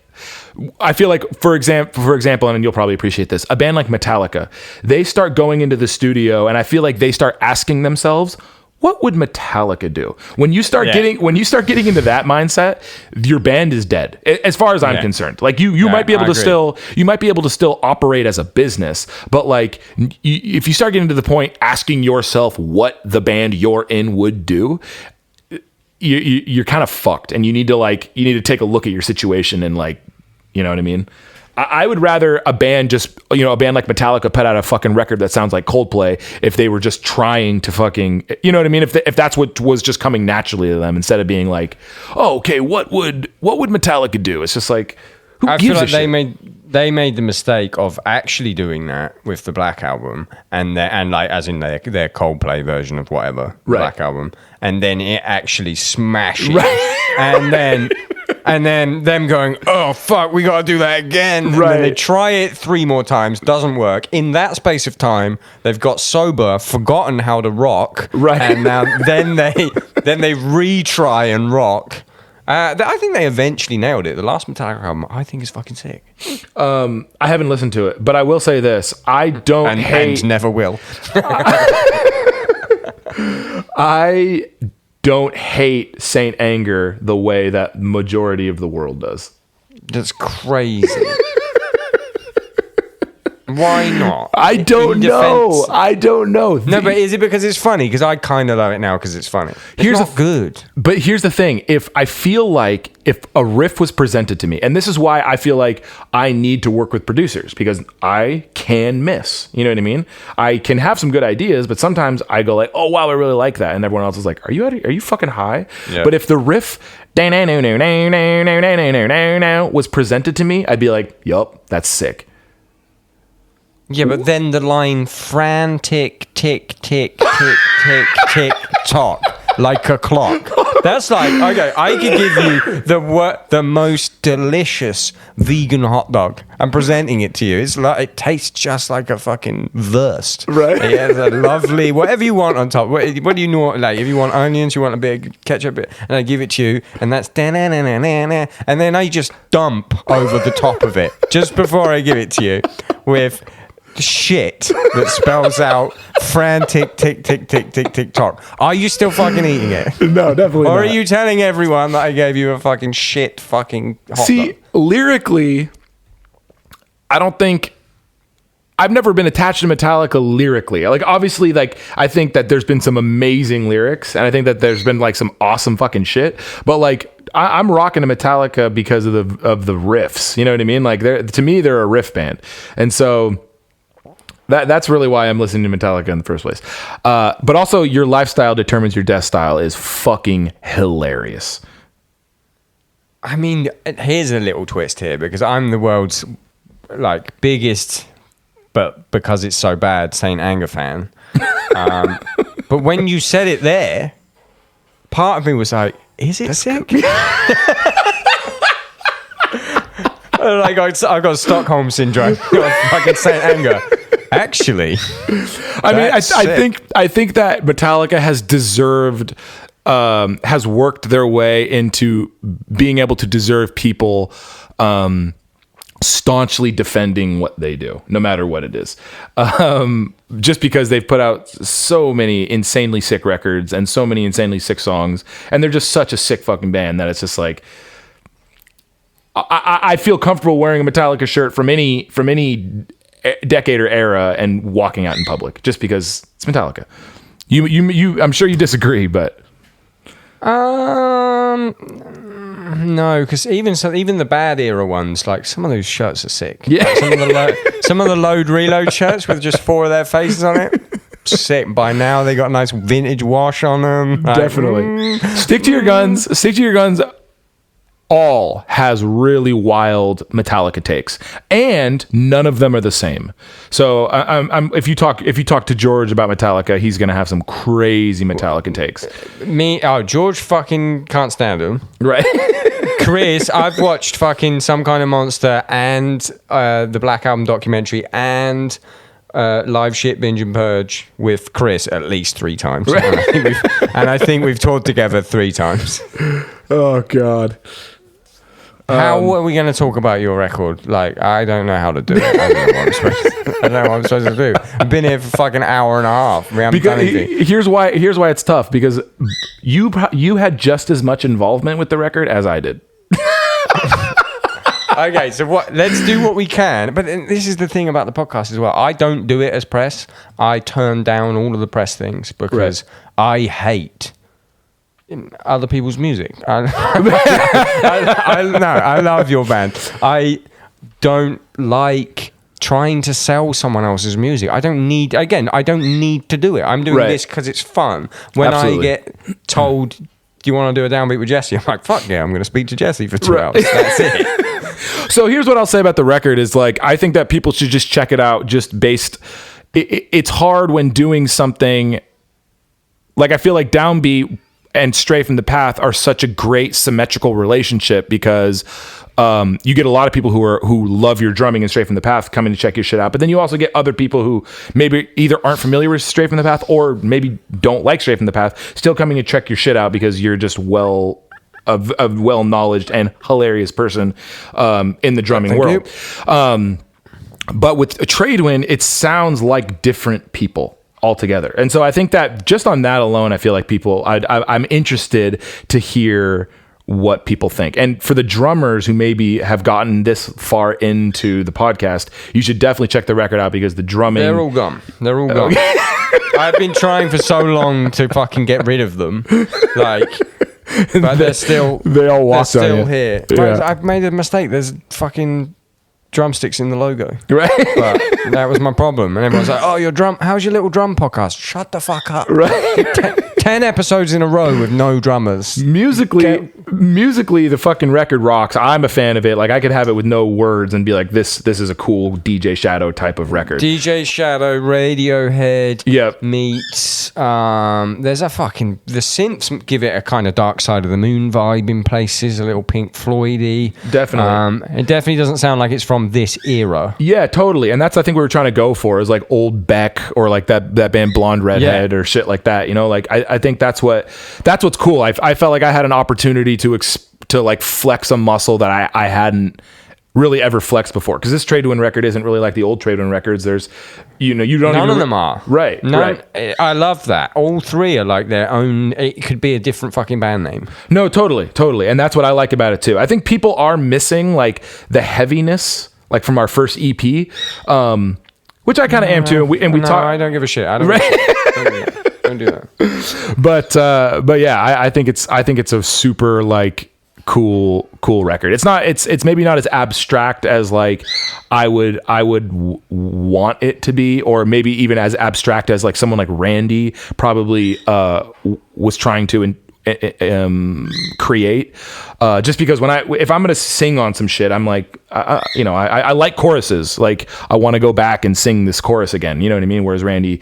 I feel like, for example, and you'll probably appreciate this, a band like Metallica, they start going into the studio, and I feel like they start asking themselves, what would Metallica do? When you start getting into that mindset, your band is dead, as far as I'm concerned. Like you might be able to still operate as a business, but like if you start getting to the point asking yourself what the band you're in would do, you're kind of fucked, and you need to take a look at your situation and like, you know what I mean? I would rather a band like Metallica put out a fucking record that sounds like Coldplay if they were just trying to fucking, you know what I mean? If that's what was just coming naturally to them, instead of being like, oh, okay, what would Metallica do? It's just like, who gives a shit? They made the mistake of actually doing that with the Black Album and like as in their Coldplay version of whatever Black Album, and then it actually smashing, and then them going, oh fuck, we gotta do that again. And then they try it 3 more times, doesn't work. In that space of time, they've got sober, forgotten how to rock, and now then they retry and rock. I think they eventually nailed it. The last Metallica album, I think, is fucking sick. I haven't listened to it, but I will say this: I don't hate. And never will. I don't hate Saint Anger the way that majority of the world does. That's crazy. Why not? I don't know. No, but is it because it's funny? Because I kind of love it now because it's funny. It's not good. But here's the thing. If a riff was presented to me, and this is why I feel like I need to work with producers, because I can miss. You know what I mean? I can have some good ideas, but sometimes I go like, oh, wow, I really like that. And everyone else is like, are you fucking high? Yeah. But if the riff was presented to me, I'd be like, yup, that's sick. Yeah, but then the line frantic, tick, tick, tick, tick, tick, tock, like a clock. That's like, okay, I could give you the most delicious vegan hot dog. I'm presenting it to you. It's like, it tastes just like a fucking Wurst. Right. Yeah, it's a lovely, whatever you want on top. What do you know? Like, if you want onions, you want a bit of ketchup, and I give it to you, and that's and then I just dump over the top of it just before I give it to you with shit that spells out frantic tick tick tick tick tick tock. Are you still fucking eating it? No, definitely not. Or are you telling everyone that I gave you a fucking shit fucking hot dog? Lyrically, I've never been attached to Metallica lyrically. Like, obviously, like, I think that there's been some amazing lyrics, and I think that there's been like some awesome fucking shit, but like, I'm rocking to Metallica because of the riffs. You know what I mean? Like, to me, they're a riff band, and so that's really why I'm listening to Metallica in the first place. But also, your lifestyle determines your death style is fucking hilarious. I mean, here's a little twist here, because I'm the world's like biggest, but because it's so bad, Saint Anger fan. But when you said it there, part of me was like, is it sick? Like, I've got Stockholm syndrome. I've got fucking Saint Anger. Actually, I mean, I think that Metallica has worked their way into being able to deserve people staunchly defending what they do, no matter what it is. Just because they've put out so many insanely sick records and so many insanely sick songs, and they're just such a sick fucking band that it's just like, I feel comfortable wearing a Metallica shirt from any decade or era and walking out in public just because it's Metallica. You I'm sure you disagree, but no, because even the bad era ones, like some of those shirts are sick. Yeah. Like some of the load reload shirts with just 4 of their faces on it, sick. By now they got a nice vintage wash on them. Definitely. Stick to your guns. Stick to your guns. All has really wild Metallica takes, and none of them are the same. So if you talk to George about Metallica, he's gonna have some crazy Metallica takes. George fucking can't stand him. Right. Chris, I've watched fucking Some Kind of Monster and the Black Album documentary and live shit binge and purge with Chris at least 3 times. Right. And I think we've toured together 3 times. Oh God. How are we going to talk about your record? Like, I don't know how to do it. I don't know what I'm supposed to do. I've been here for fucking an hour and a half. We haven't done anything. Here's why it's tough, because you had just as much involvement with the record as I did. Okay, so let's do what we can. But this is the thing about the podcast as well. I don't do it as press. I turn down all of the press things because I hate other people's music. I love your band. I don't like trying to sell someone else's music. I don't need to do it. I'm doing this because it's fun. When I get told, do you want to do a Downbeat with Jesse? I'm like, fuck yeah, I'm going to speak to Jesse for 2 hours. That's it. So here's what I'll say about the record is, like, I think that people should just check it out just based... It's hard when doing something... Like, I feel like Downbeat and Stray from the Path are such a great symmetrical relationship because you get a lot of people who love your drumming and Stray from the Path coming to check your shit out, but then you also get other people who maybe either aren't familiar with Stray from the Path or maybe don't like Stray from the Path still coming to check your shit out because you're just a well-knowledged and hilarious person in the drumming world. But with Tradewind, it sounds like different people altogether. And so I think that just on that alone, I feel like I'm interested to hear what people think. And for the drummers who maybe have gotten this far into the podcast, you should definitely check the record out because the drumming... They're all gone. I've been trying for so long to fucking get rid of them. Like... But they all walked on still you. Here. Yeah. I've made a mistake. There's fucking drumsticks in the logo. Right. But that was my problem. And everyone's like, oh, how's your little drum podcast? Shut the fuck up. Right. 10 episodes in a row with no drummers. Musically, the fucking record rocks. I'm a fan of it. Like, I could have it with no words and be like, this is a cool DJ Shadow type of record. DJ Shadow, Radiohead, yep. meets, there's the synths give it a kind of Dark Side of the Moon vibe in places, a little Pink Floyd-y. Definitely. It definitely doesn't sound like it's from this era. Yeah, totally. And that's, I think, what we're trying to go for is like old Beck or like that band Blonde Redhead or shit like that. You know, like I think that's what's cool. I felt like I had an opportunity to like flex a muscle that I hadn't really ever flexed before, because this Tradewind record isn't really like the old Tradewind records. There's, you don't none of them are right. I love that all 3 are like their own. It could be a different fucking band name. No, totally, and that's what I like about it too. I think people are missing like the heaviness, like from our first EP, which I kind of am too. And we talk. I don't give a shit. I don't. Right? Don't do that. But yeah, I think it's a super like cool record. It's maybe not as abstract as like I would want it to be, or maybe even as abstract as like someone like Randy probably was trying to create. Just because if I'm gonna sing on some shit, I'm like, I like choruses. Like, I want to go back and sing this chorus again. You know what I mean? Whereas Randy,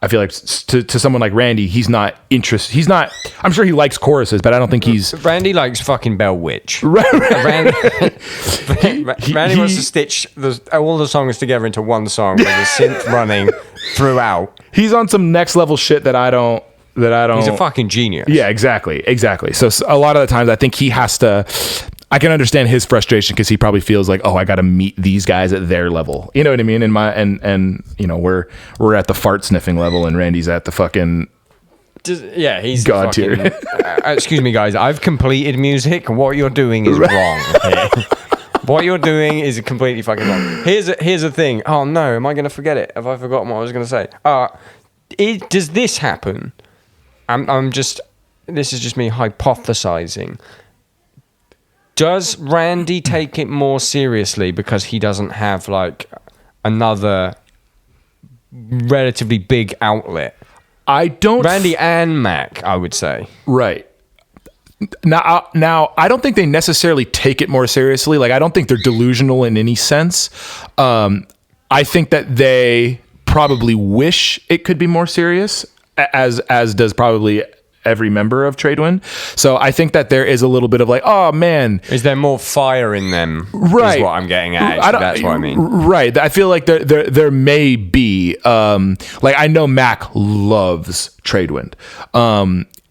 I feel like to someone like Randy, he's not interested. He's not. I'm sure he likes choruses, but I don't think he's. Randy likes fucking Bell Witch. Randy wants to stitch all the songs together into one song with a synth running throughout. He's on some next level shit that I don't. He's a fucking genius. Yeah, exactly. So a lot of the times, I think he has to. I can understand his frustration because he probably feels like, oh, I got to meet these guys at their level. You know what I mean? And you know, we're at the fart sniffing level, and Randy's at the fucking he's god tier. Excuse me, guys. I've completed music. What you're doing is wrong. Here. What you're doing is completely fucking wrong. Here's a thing. Oh no, am I going to forget it? Have I forgotten what I was going to say? Does this happen? This is just me hypothesizing. Does Randy take it more seriously because he doesn't have like another relatively big outlet? I don't. Randy and Mac, I would say. Right. Now, I don't think they necessarily take it more seriously. Like, I don't think they're delusional in any sense. I think that they probably wish it could be more serious, as does probably every member of Tradewind. So I think that there is a little bit of like, oh man, is there more fire in them? Right, is what I'm getting at. That's what I mean. Right. I feel like there may be like, I know Mac loves Tradewind.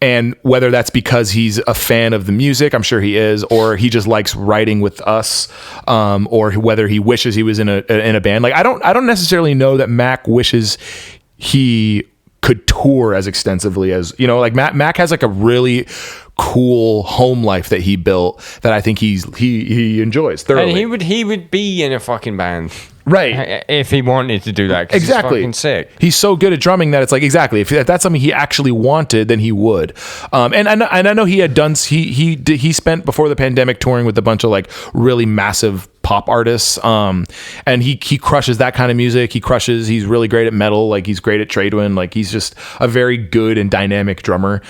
And whether that's because he's a fan of the music, I'm sure he is, or he just likes writing with us, or whether he wishes he was in a band. Like, I don't necessarily know that Mac wishes he could tour as extensively as, you know, like Mac has like a really cool home life that he built that I think he enjoys thoroughly. And he would be in a fucking band. Right. If he wanted to do that. 'Cause exactly. He's fucking sick. He's so good at drumming that it's like, exactly. If that's something he actually wanted, then he would. And I know he had done, he spent before the pandemic touring with a bunch of like really massive pop artists. And he crushes that kind of music. He's really great at metal. Like, he's great at Tradewind. Like, he's just a very good and dynamic drummer.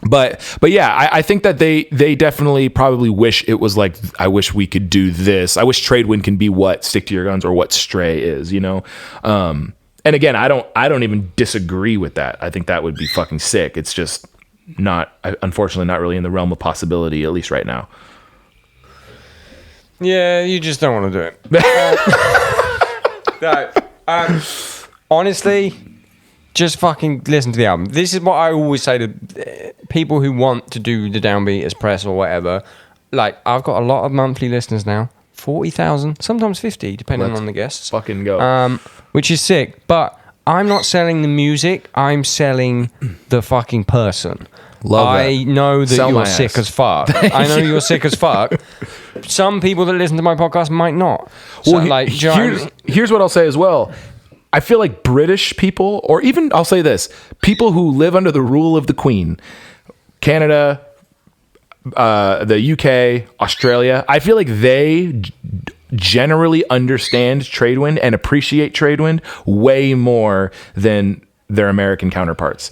But yeah, I think that they definitely probably wish it was like, I wish we could do this. I wish Tradewind can be what Stick to Your Guns or what Stray is, you know? And again, I don't even disagree with that. I think that would be fucking sick. It's just unfortunately not really in the realm of possibility, at least right now. Yeah, you just don't want to do it. No, honestly, just fucking listen to the album. This is what I always say to people who want to do the Downbeat as press or whatever. Like, I've got a lot of monthly listeners now. 40,000, sometimes 50, depending on the guests. Fucking go. Which is sick. But I'm not selling the music. I'm selling the fucking person. I know that you're sick as fuck. I know you're sick as fuck. Some people that listen to my podcast might not. So, well, here's what I'll say as well. I feel like British people, or even, I'll say this, people who live under the rule of the Queen, Canada, the UK, Australia, I feel like they generally understand Tradewind and appreciate Tradewind way more than their American counterparts.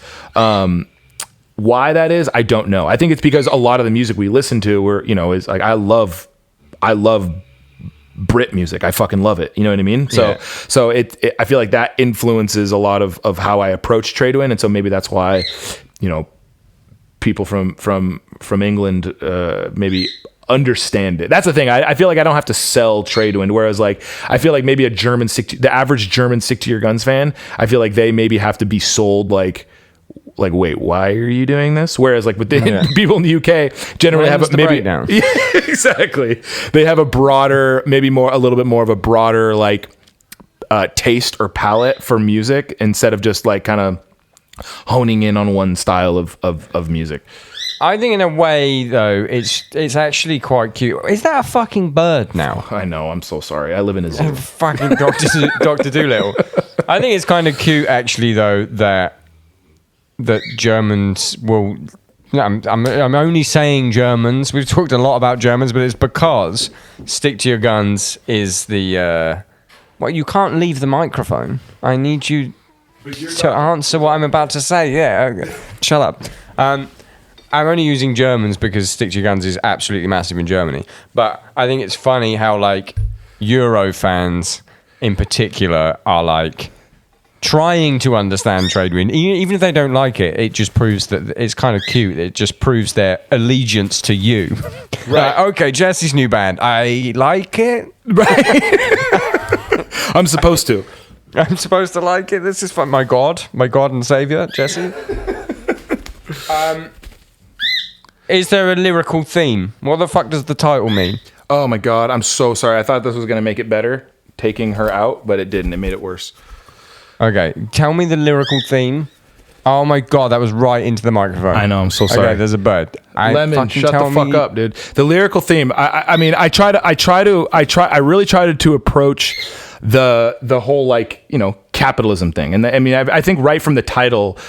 Why that is, I don't know. I think it's because a lot of the music we listen to, is like, I love Brit music. I fucking love it. You know what I mean? So I feel like that influences a lot of how I approach Tradewind, and so maybe that's why, people from England maybe understand it. That's the thing. I feel like I don't have to sell Tradewind, whereas like I feel like maybe the average German Stick to Your Guns fan, I feel like they maybe have to be sold like, wait, why are you doing this? Whereas like with the people in the UK generally have breakdown. Yeah, exactly. They have a broader, maybe a little bit more of a broader like taste or palette for music instead of just like kind of honing in on one style of music. I think in a way though, it's actually quite cute. Is that a fucking bird now? I know. I'm so sorry. I live in a zoo. Fucking Dr. Doolittle. I think it's kind of cute actually though that Germans will. I'm only saying Germans. We've talked a lot about Germans, but it's because Stick to Your Guns is the. Well, you can't leave the microphone. I need you to answer what I'm about to say. Yeah, okay. Shut up. I'm only using Germans because Stick to Your Guns is absolutely massive in Germany. But I think it's funny how like Euro fans in particular are like trying to understand Tradewind, even if they don't like it. It just proves that it's kind of cute. It just proves their allegiance to you. Right. Okay, Jesse's new band. I like it. Right. I'm supposed to like it. This is fun. My God and Savior, Jesse. Is there a lyrical theme? What the fuck does the title mean? Oh my God, I'm so sorry. I thought this was going to make it better, taking her out, but it didn't. It made it worse. Okay, tell me the lyrical theme. Oh my God, that was right into the microphone. I know, I'm so sorry. Okay, there's a bird. Lemon, shut the fuck up, dude. The lyrical theme. I mean, I really tried to approach the whole, like, you know, capitalism thing. And I mean, I think right from the title,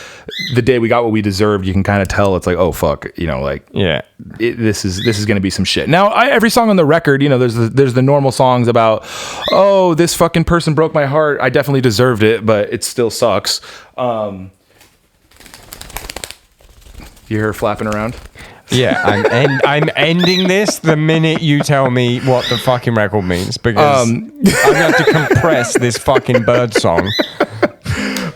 The Day We Got What We Deserved, you can kind of tell it's like, oh fuck, you know, like, yeah, this is going to be some shit. Now, every song on the record, you know, there's the normal songs about, oh, this fucking person broke my heart. I definitely deserved it, but it still sucks. You hear her flapping around? Yeah, I'm ending this the minute you tell me what the fucking record means, because I'm going to have to compress this fucking bird song.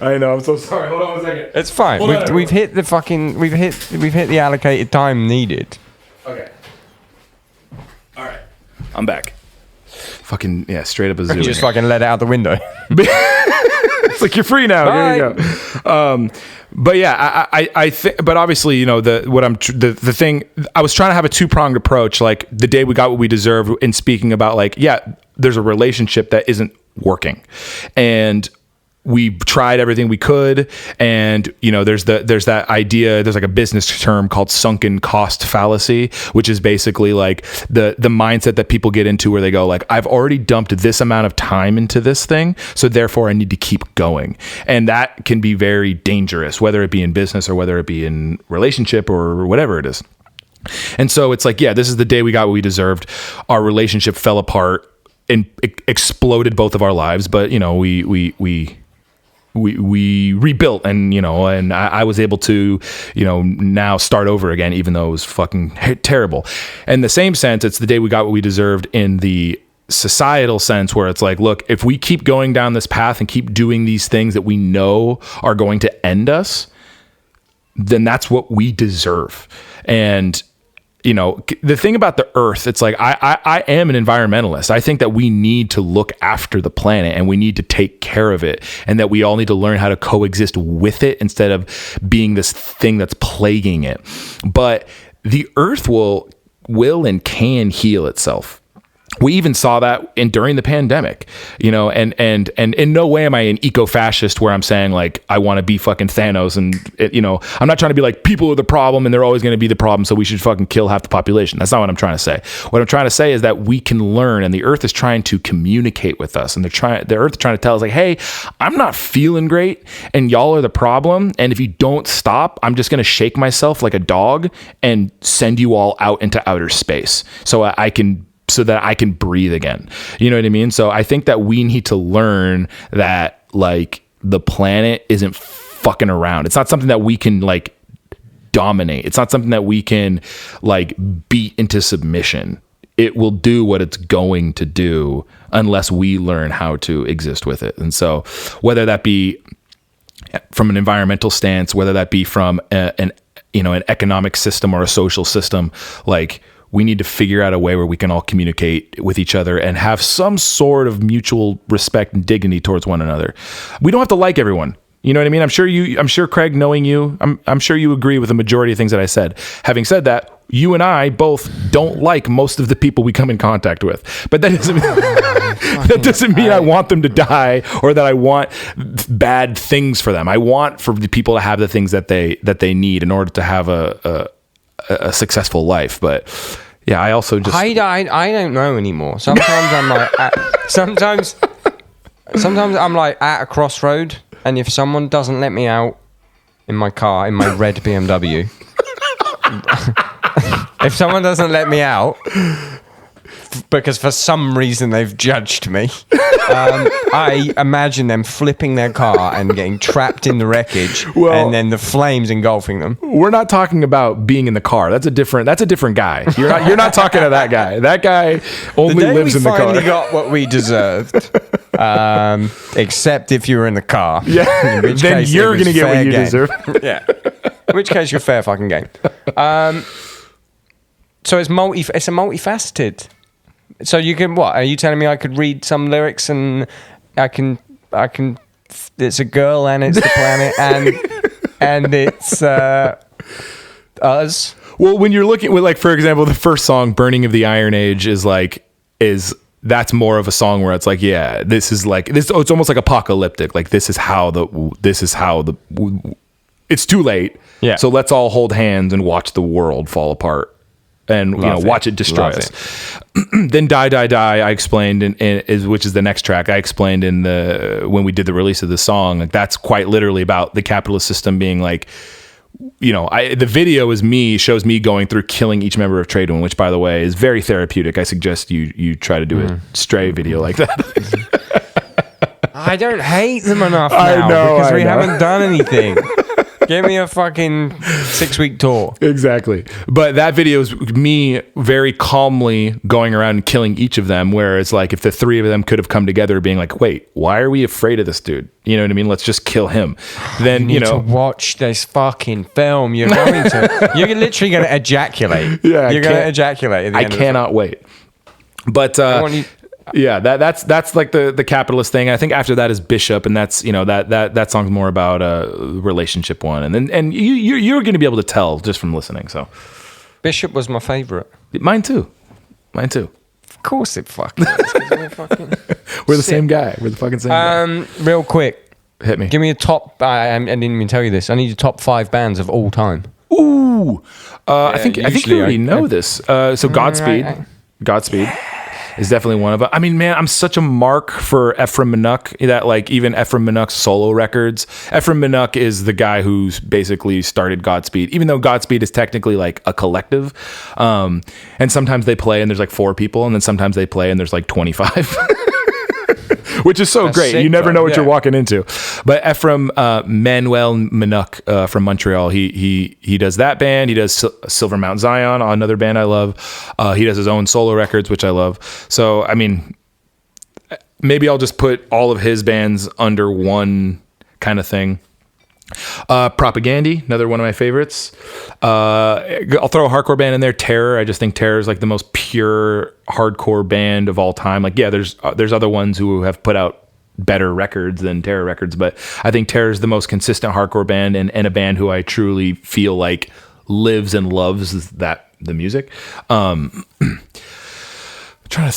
I know, I'm so sorry. Hold on 1 second. It's fine. We've hit the fucking we've hit the allocated time needed. Okay. All right. I'm back. Fucking yeah, straight up a zoo. You just fucking let it out the window. It's like, you're free now. Bye. Here you go. But yeah, I think, but obviously, you know, the thing, I was trying to have a two-pronged approach, like The Day We Got What We Deserved, in speaking about, like, yeah, there's a relationship that isn't working, and we tried everything we could, and you know, there's that idea, there's like a business term called sunken cost fallacy, which is basically like the mindset that people get into, where they go like, I've already dumped this amount of time into this thing, so therefore I need to keep going. And that can be very dangerous, whether it be in business or whether it be in relationship or whatever it is. And so it's like, yeah, this is the day we got what we deserved. Our relationship fell apart and exploded both of our lives, but you know, we rebuilt, and you know, and I was able to, you know, now start over again, even though it was fucking terrible. In the same sense, it's the day we got what we deserved in the societal sense, where it's like, look, if we keep going down this path and keep doing these things that we know are going to end us, then that's what we deserve. And you know, the thing about the earth, it's like, I am an environmentalist. I think that we need to look after the planet, and we need to take care of it, and that we all need to learn how to coexist with it instead of being this thing that's plaguing it. But the earth will and can heal itself. We even saw that during the pandemic, you know, and in no way am I an eco-fascist where I'm saying like, I want to be fucking Thanos, and you know, I'm not trying to be like, people are the problem and they're always going to be the problem, so we should fucking kill half the population. That's not what I'm trying to say. What I'm trying to say is that we can learn, and the earth is trying to communicate with us, and the earth is trying to tell us like, hey, I'm not feeling great and y'all are the problem, and if you don't stop, I'm just going to shake myself like a dog and send you all out into outer space so that I can breathe again. You know what I mean? So I think that we need to learn that like the planet isn't fucking around. It's not something that we can like dominate. It's not something that we can like beat into submission. It will do what it's going to do unless we learn how to exist with it. And so whether that be from an environmental stance, whether that be from an economic system or a social system, like, we need to figure out a way where we can all communicate with each other and have some sort of mutual respect and dignity towards one another. We don't have to like everyone. You know what I mean? I'm sure Craig, knowing you, I'm sure you agree with the majority of things that I said. Having said that, you and I both don't like most of the people we come in contact with, but that doesn't mean I want them to die or that I want bad things for them. I want for the people to have the things that they need in order to have a successful life. But yeah, I also just I don't know anymore. Sometimes I'm like sometimes I'm like at a crossroad, and if someone doesn't let me out in my car, in my red BMW, if someone doesn't let me out because for some reason they've judged me, I imagine them flipping their car and getting trapped in the wreckage, and then the flames engulfing them. We're not talking about being in the car. That's a different guy. You're not talking to that guy. That guy only lives in the car. We finally got what we deserved, except if you were in the car. Yeah, then you're going to get what you deserve. Yeah, in which case you're fair fucking game. So it's multifaceted. So you can, what are you telling me? I could read some lyrics and I can. It's a girl and it's the planet and it's us. Well, when you're looking with, like, for example, the first song, "Burning of the Iron Age," that's more of a song where it's like, yeah, this is like this. It's almost like apocalyptic. Like this is how it's too late. Yeah. So let's all hold hands and watch the world fall apart, and watch it destroy us. Then "Die Die Die," I explained which is the next track. I explained when we did the release of the song, like that's quite literally about the capitalist system being like, the video shows me going through killing each member of Tradewind, which, by the way, is very therapeutic. I suggest you try to do a stray video like that. I don't hate them enough now because we haven't done anything. Give me a fucking 6-week tour. Exactly. But that video is me very calmly going around and killing each of them, where it's like if the three of them could have come together being like, wait, why are we afraid of this dude? You know what I mean? Let's just kill him. Then, you need to watch this fucking film. You're literally going to ejaculate. Yeah, you're going to ejaculate at the end I cannot wait. But yeah, that's like the capitalist thing. I think after that is Bishop, and that's that song's more about a relationship one, and you're going to be able to tell just from listening. So Bishop was my favorite. Mine too. Of course it fucking is. We're the same guy. We're the fucking same guy. Real quick, hit me. Give me a top. I didn't even tell you this. I need your top 5 bands of all time. Ooh, I think you already know this. So Godspeed is definitely one of them. I mean, man, I'm such a mark for Ephraim Minogue, that like even Ephraim Minogue's solo records. Ephraim Minogue is the guy who's basically started Godspeed, even though Godspeed is technically like a collective. And sometimes they play and there's like 4 people, and then sometimes they play and there's like 25. Which is so great. You never know what you're walking into. But Ephraim Manuel Minogue from Montreal, he does that band. He does Silver Mount Zion, another band I love. He does his own solo records, which I love. So, I mean, maybe I'll just put all of his bands under one kind of thing. Propagandy, another one of my favorites. I'll throw a hardcore band in there. Terror. I just think Terror is like the most pure hardcore band of all time. Like, yeah, there's other ones who have put out better records than Terror records, but I think Terror is the most consistent hardcore band, and a band who I truly feel like lives and loves the music. Trying to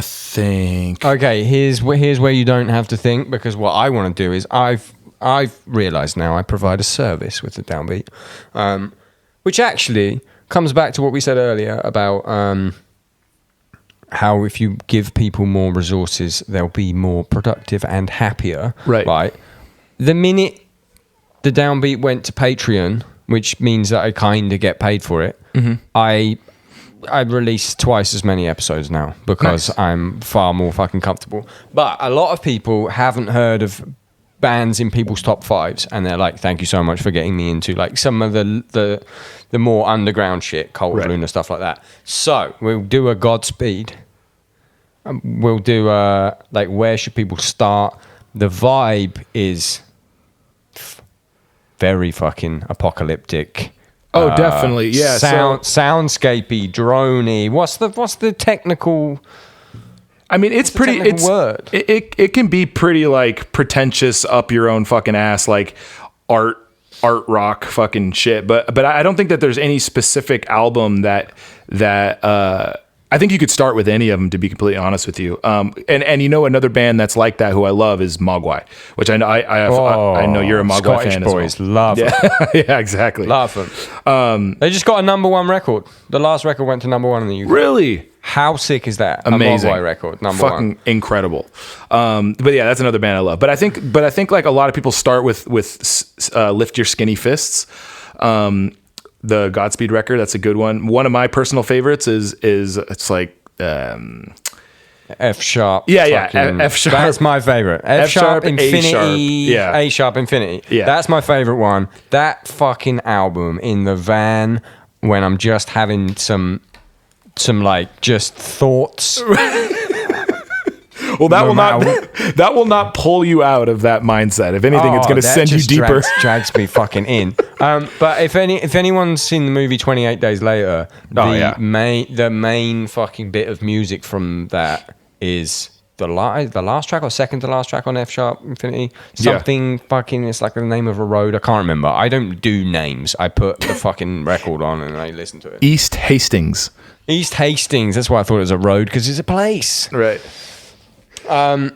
think. Okay, here's where you don't have to think, because what I want to do is I've realised now I provide a service with the Downbeat, which actually comes back to what we said earlier about how if you give people more resources, they'll be more productive and happier. Right. The minute the Downbeat went to Patreon, which means that I kind of get paid for it, I release twice as many episodes now because I'm far more fucking comfortable. But a lot of people haven't heard of bands in people's top 5s, and they're like, thank you so much for getting me into like some of the more underground shit, Cold Luna, stuff like that. So we'll do a Godspeed. We'll do like, where should people start? The vibe is very fucking apocalyptic. Oh, definitely, yeah. Soundscapey, droney. What's the technical? I mean, it's pretty. Word? It can be pretty like pretentious, up your own fucking ass, like art rock fucking shit. But I don't think that there's any specific album that I think you could start with any of them, to be completely honest with you. And another band that's like that who I love is Mogwai, which I know you're a Mogwai Scottish fan boys as well. love them. Yeah, exactly. Love them. They just got a #1 record. The last record went to #1 in the UK. Really? How sick is that? Amazing. A Mogwai record, #1. Fucking incredible. But yeah, that's another band I love. But I think like a lot of people start with Lift Your Skinny Fists. The Godspeed record, that's a good one. One of my personal favorites is it's like F sharp. Yeah, F sharp. That's my favorite. F sharp, Infinity, A sharp, Infinity. Yeah, that's my favorite one. That fucking album in the van when I'm just having some like just thoughts. Well, that will not pull you out of that mindset. If anything, it's going to send you deeper. Drags me fucking in. But if anyone's seen the movie 28 Days Later, the main fucking bit of music from that is the last track or second to last track on F Sharp Infinity. Something fucking, it's like the name of a road. I can't remember. I don't do names. I put the fucking record on and I listen to it. East Hastings. East Hastings. That's why I thought it was a road, because it's a place. Right. And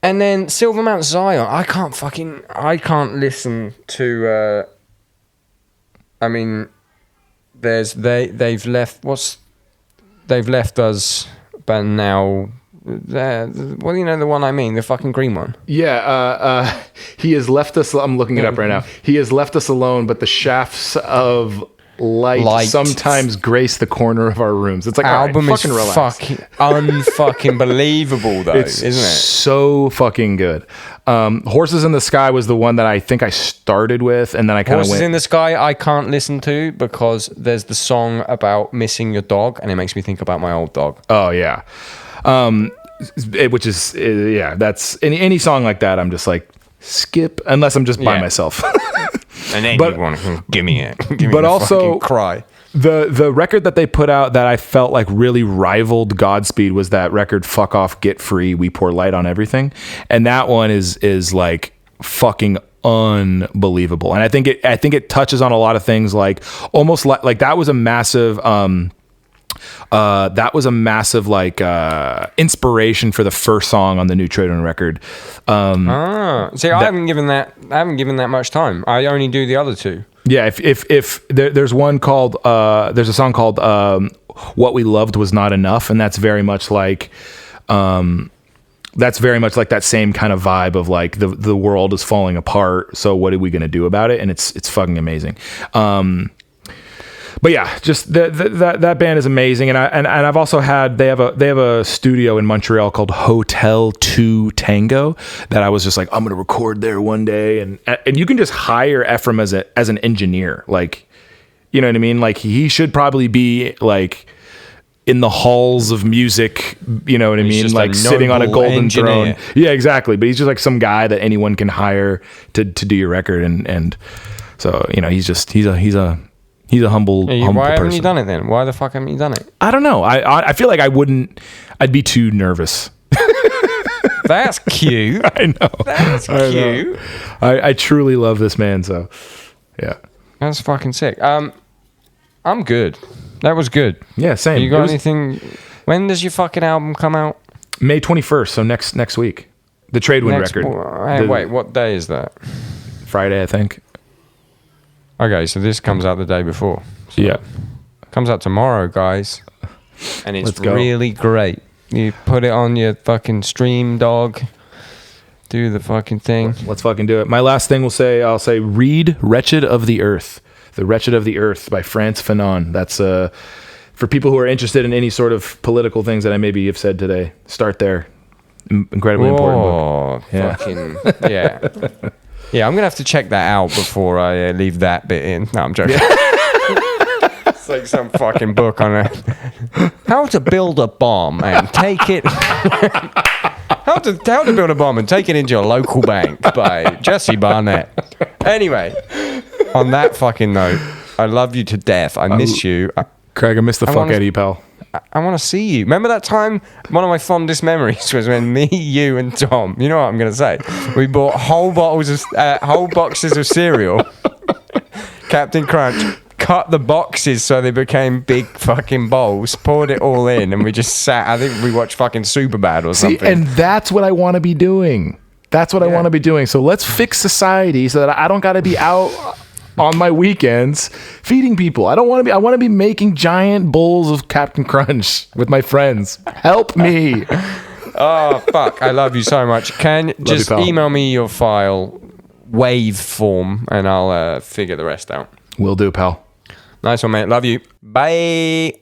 then Silver Mount Zion. I can't listen to. I mean, they've left us, but now. Well, you know the one I mean, the fucking green one. Yeah, he has left us. I'm looking it up right now. He has left us alone, but the shafts of light sometimes grace the corner of our rooms. It's like, album all right, fucking relax. Fucking unfucking believable though, isn't it? So fucking good. Horses in the Sky was the one that I think I started with, and then I kind of went. Horses in the Sky I can't listen to because there's the song about missing your dog, and it makes me think about my old dog. Oh yeah. Which is that's any song like that. I'm just like skip unless I'm just by myself. And then you want to give me it. But also cry. The record that they put out that I felt like really rivaled Godspeed was that record "Fuck Off, Get Free, We Pour Light on Everything," and that one is like fucking unbelievable. And I think it touches on a lot of things, like almost like that was a massive. Like inspiration for the first song on the new Tradewind record. See, I haven't given that much time. I only do the other two. Yeah, if there's one called there's a song called "What We Loved Was Not Enough," and that's very much like that same kind of vibe of like the world is falling apart. So what are we gonna do about it? And it's fucking amazing. But yeah, just that band is amazing, and I've also had they have a studio in Montreal called Hotel 2 Tango that I was just like, I'm gonna record there one day, and you can just hire Ephraim as an engineer, like, you know what I mean? Like he should probably be like in the halls of music, you know what I mean? Like sitting on a golden throne. Yeah, exactly. But he's just like some guy that anyone can hire to do your record, and so you know he's a humble person. Why haven't you done it then? Why the fuck haven't you done it? I don't know. I feel like I'd be too nervous. That's cute. I know. That's cute. I truly love this man, so yeah. That's fucking sick. I'm good. That was good. Yeah, same. You got anything? When does your fucking album come out? May 21st, so next week. The Tradewind record. Wait, what day is that? Friday, I think. Okay, so this comes out the day before. So yeah. It comes out tomorrow, guys. And it's really great. You put it on your fucking stream, dog. Do the fucking thing. Let's fucking do it. My last thing I'll say read Wretched of the Earth. The Wretched of the Earth by Frantz Fanon. That's for people who are interested in any sort of political things that I maybe have said today. Start there. Incredibly important book. Yeah. Fucking, yeah. Yeah, I'm going to have to check that out before I leave that bit in. No, I'm joking. It's like some fucking book on how to build a bomb and take it... how to build a bomb and take it into your local bank by Jesse Barnett. Anyway, on that fucking note, I love you to death. I miss you. Craig, I miss the fuck out of you, pal. I want to see you. Remember that time? One of my fondest memories was when me, you, and Tom. You know what I'm going to say? We bought whole boxes of cereal. Captain Crunch. Cut the boxes so they became big fucking bowls. Poured it all in, and we just sat. I think we watched fucking Superbad or something. And that's what I want to be doing. That's what I want to be doing. So let's fix society so that I don't got to be out on my weekends feeding people. I want to be making giant bowls of Captain Crunch with my friends. Help me. Oh fuck, I love you so much. Just email me your file wave form and I'll figure the rest out. Will do, pal. Nice one, mate. Love you. Bye.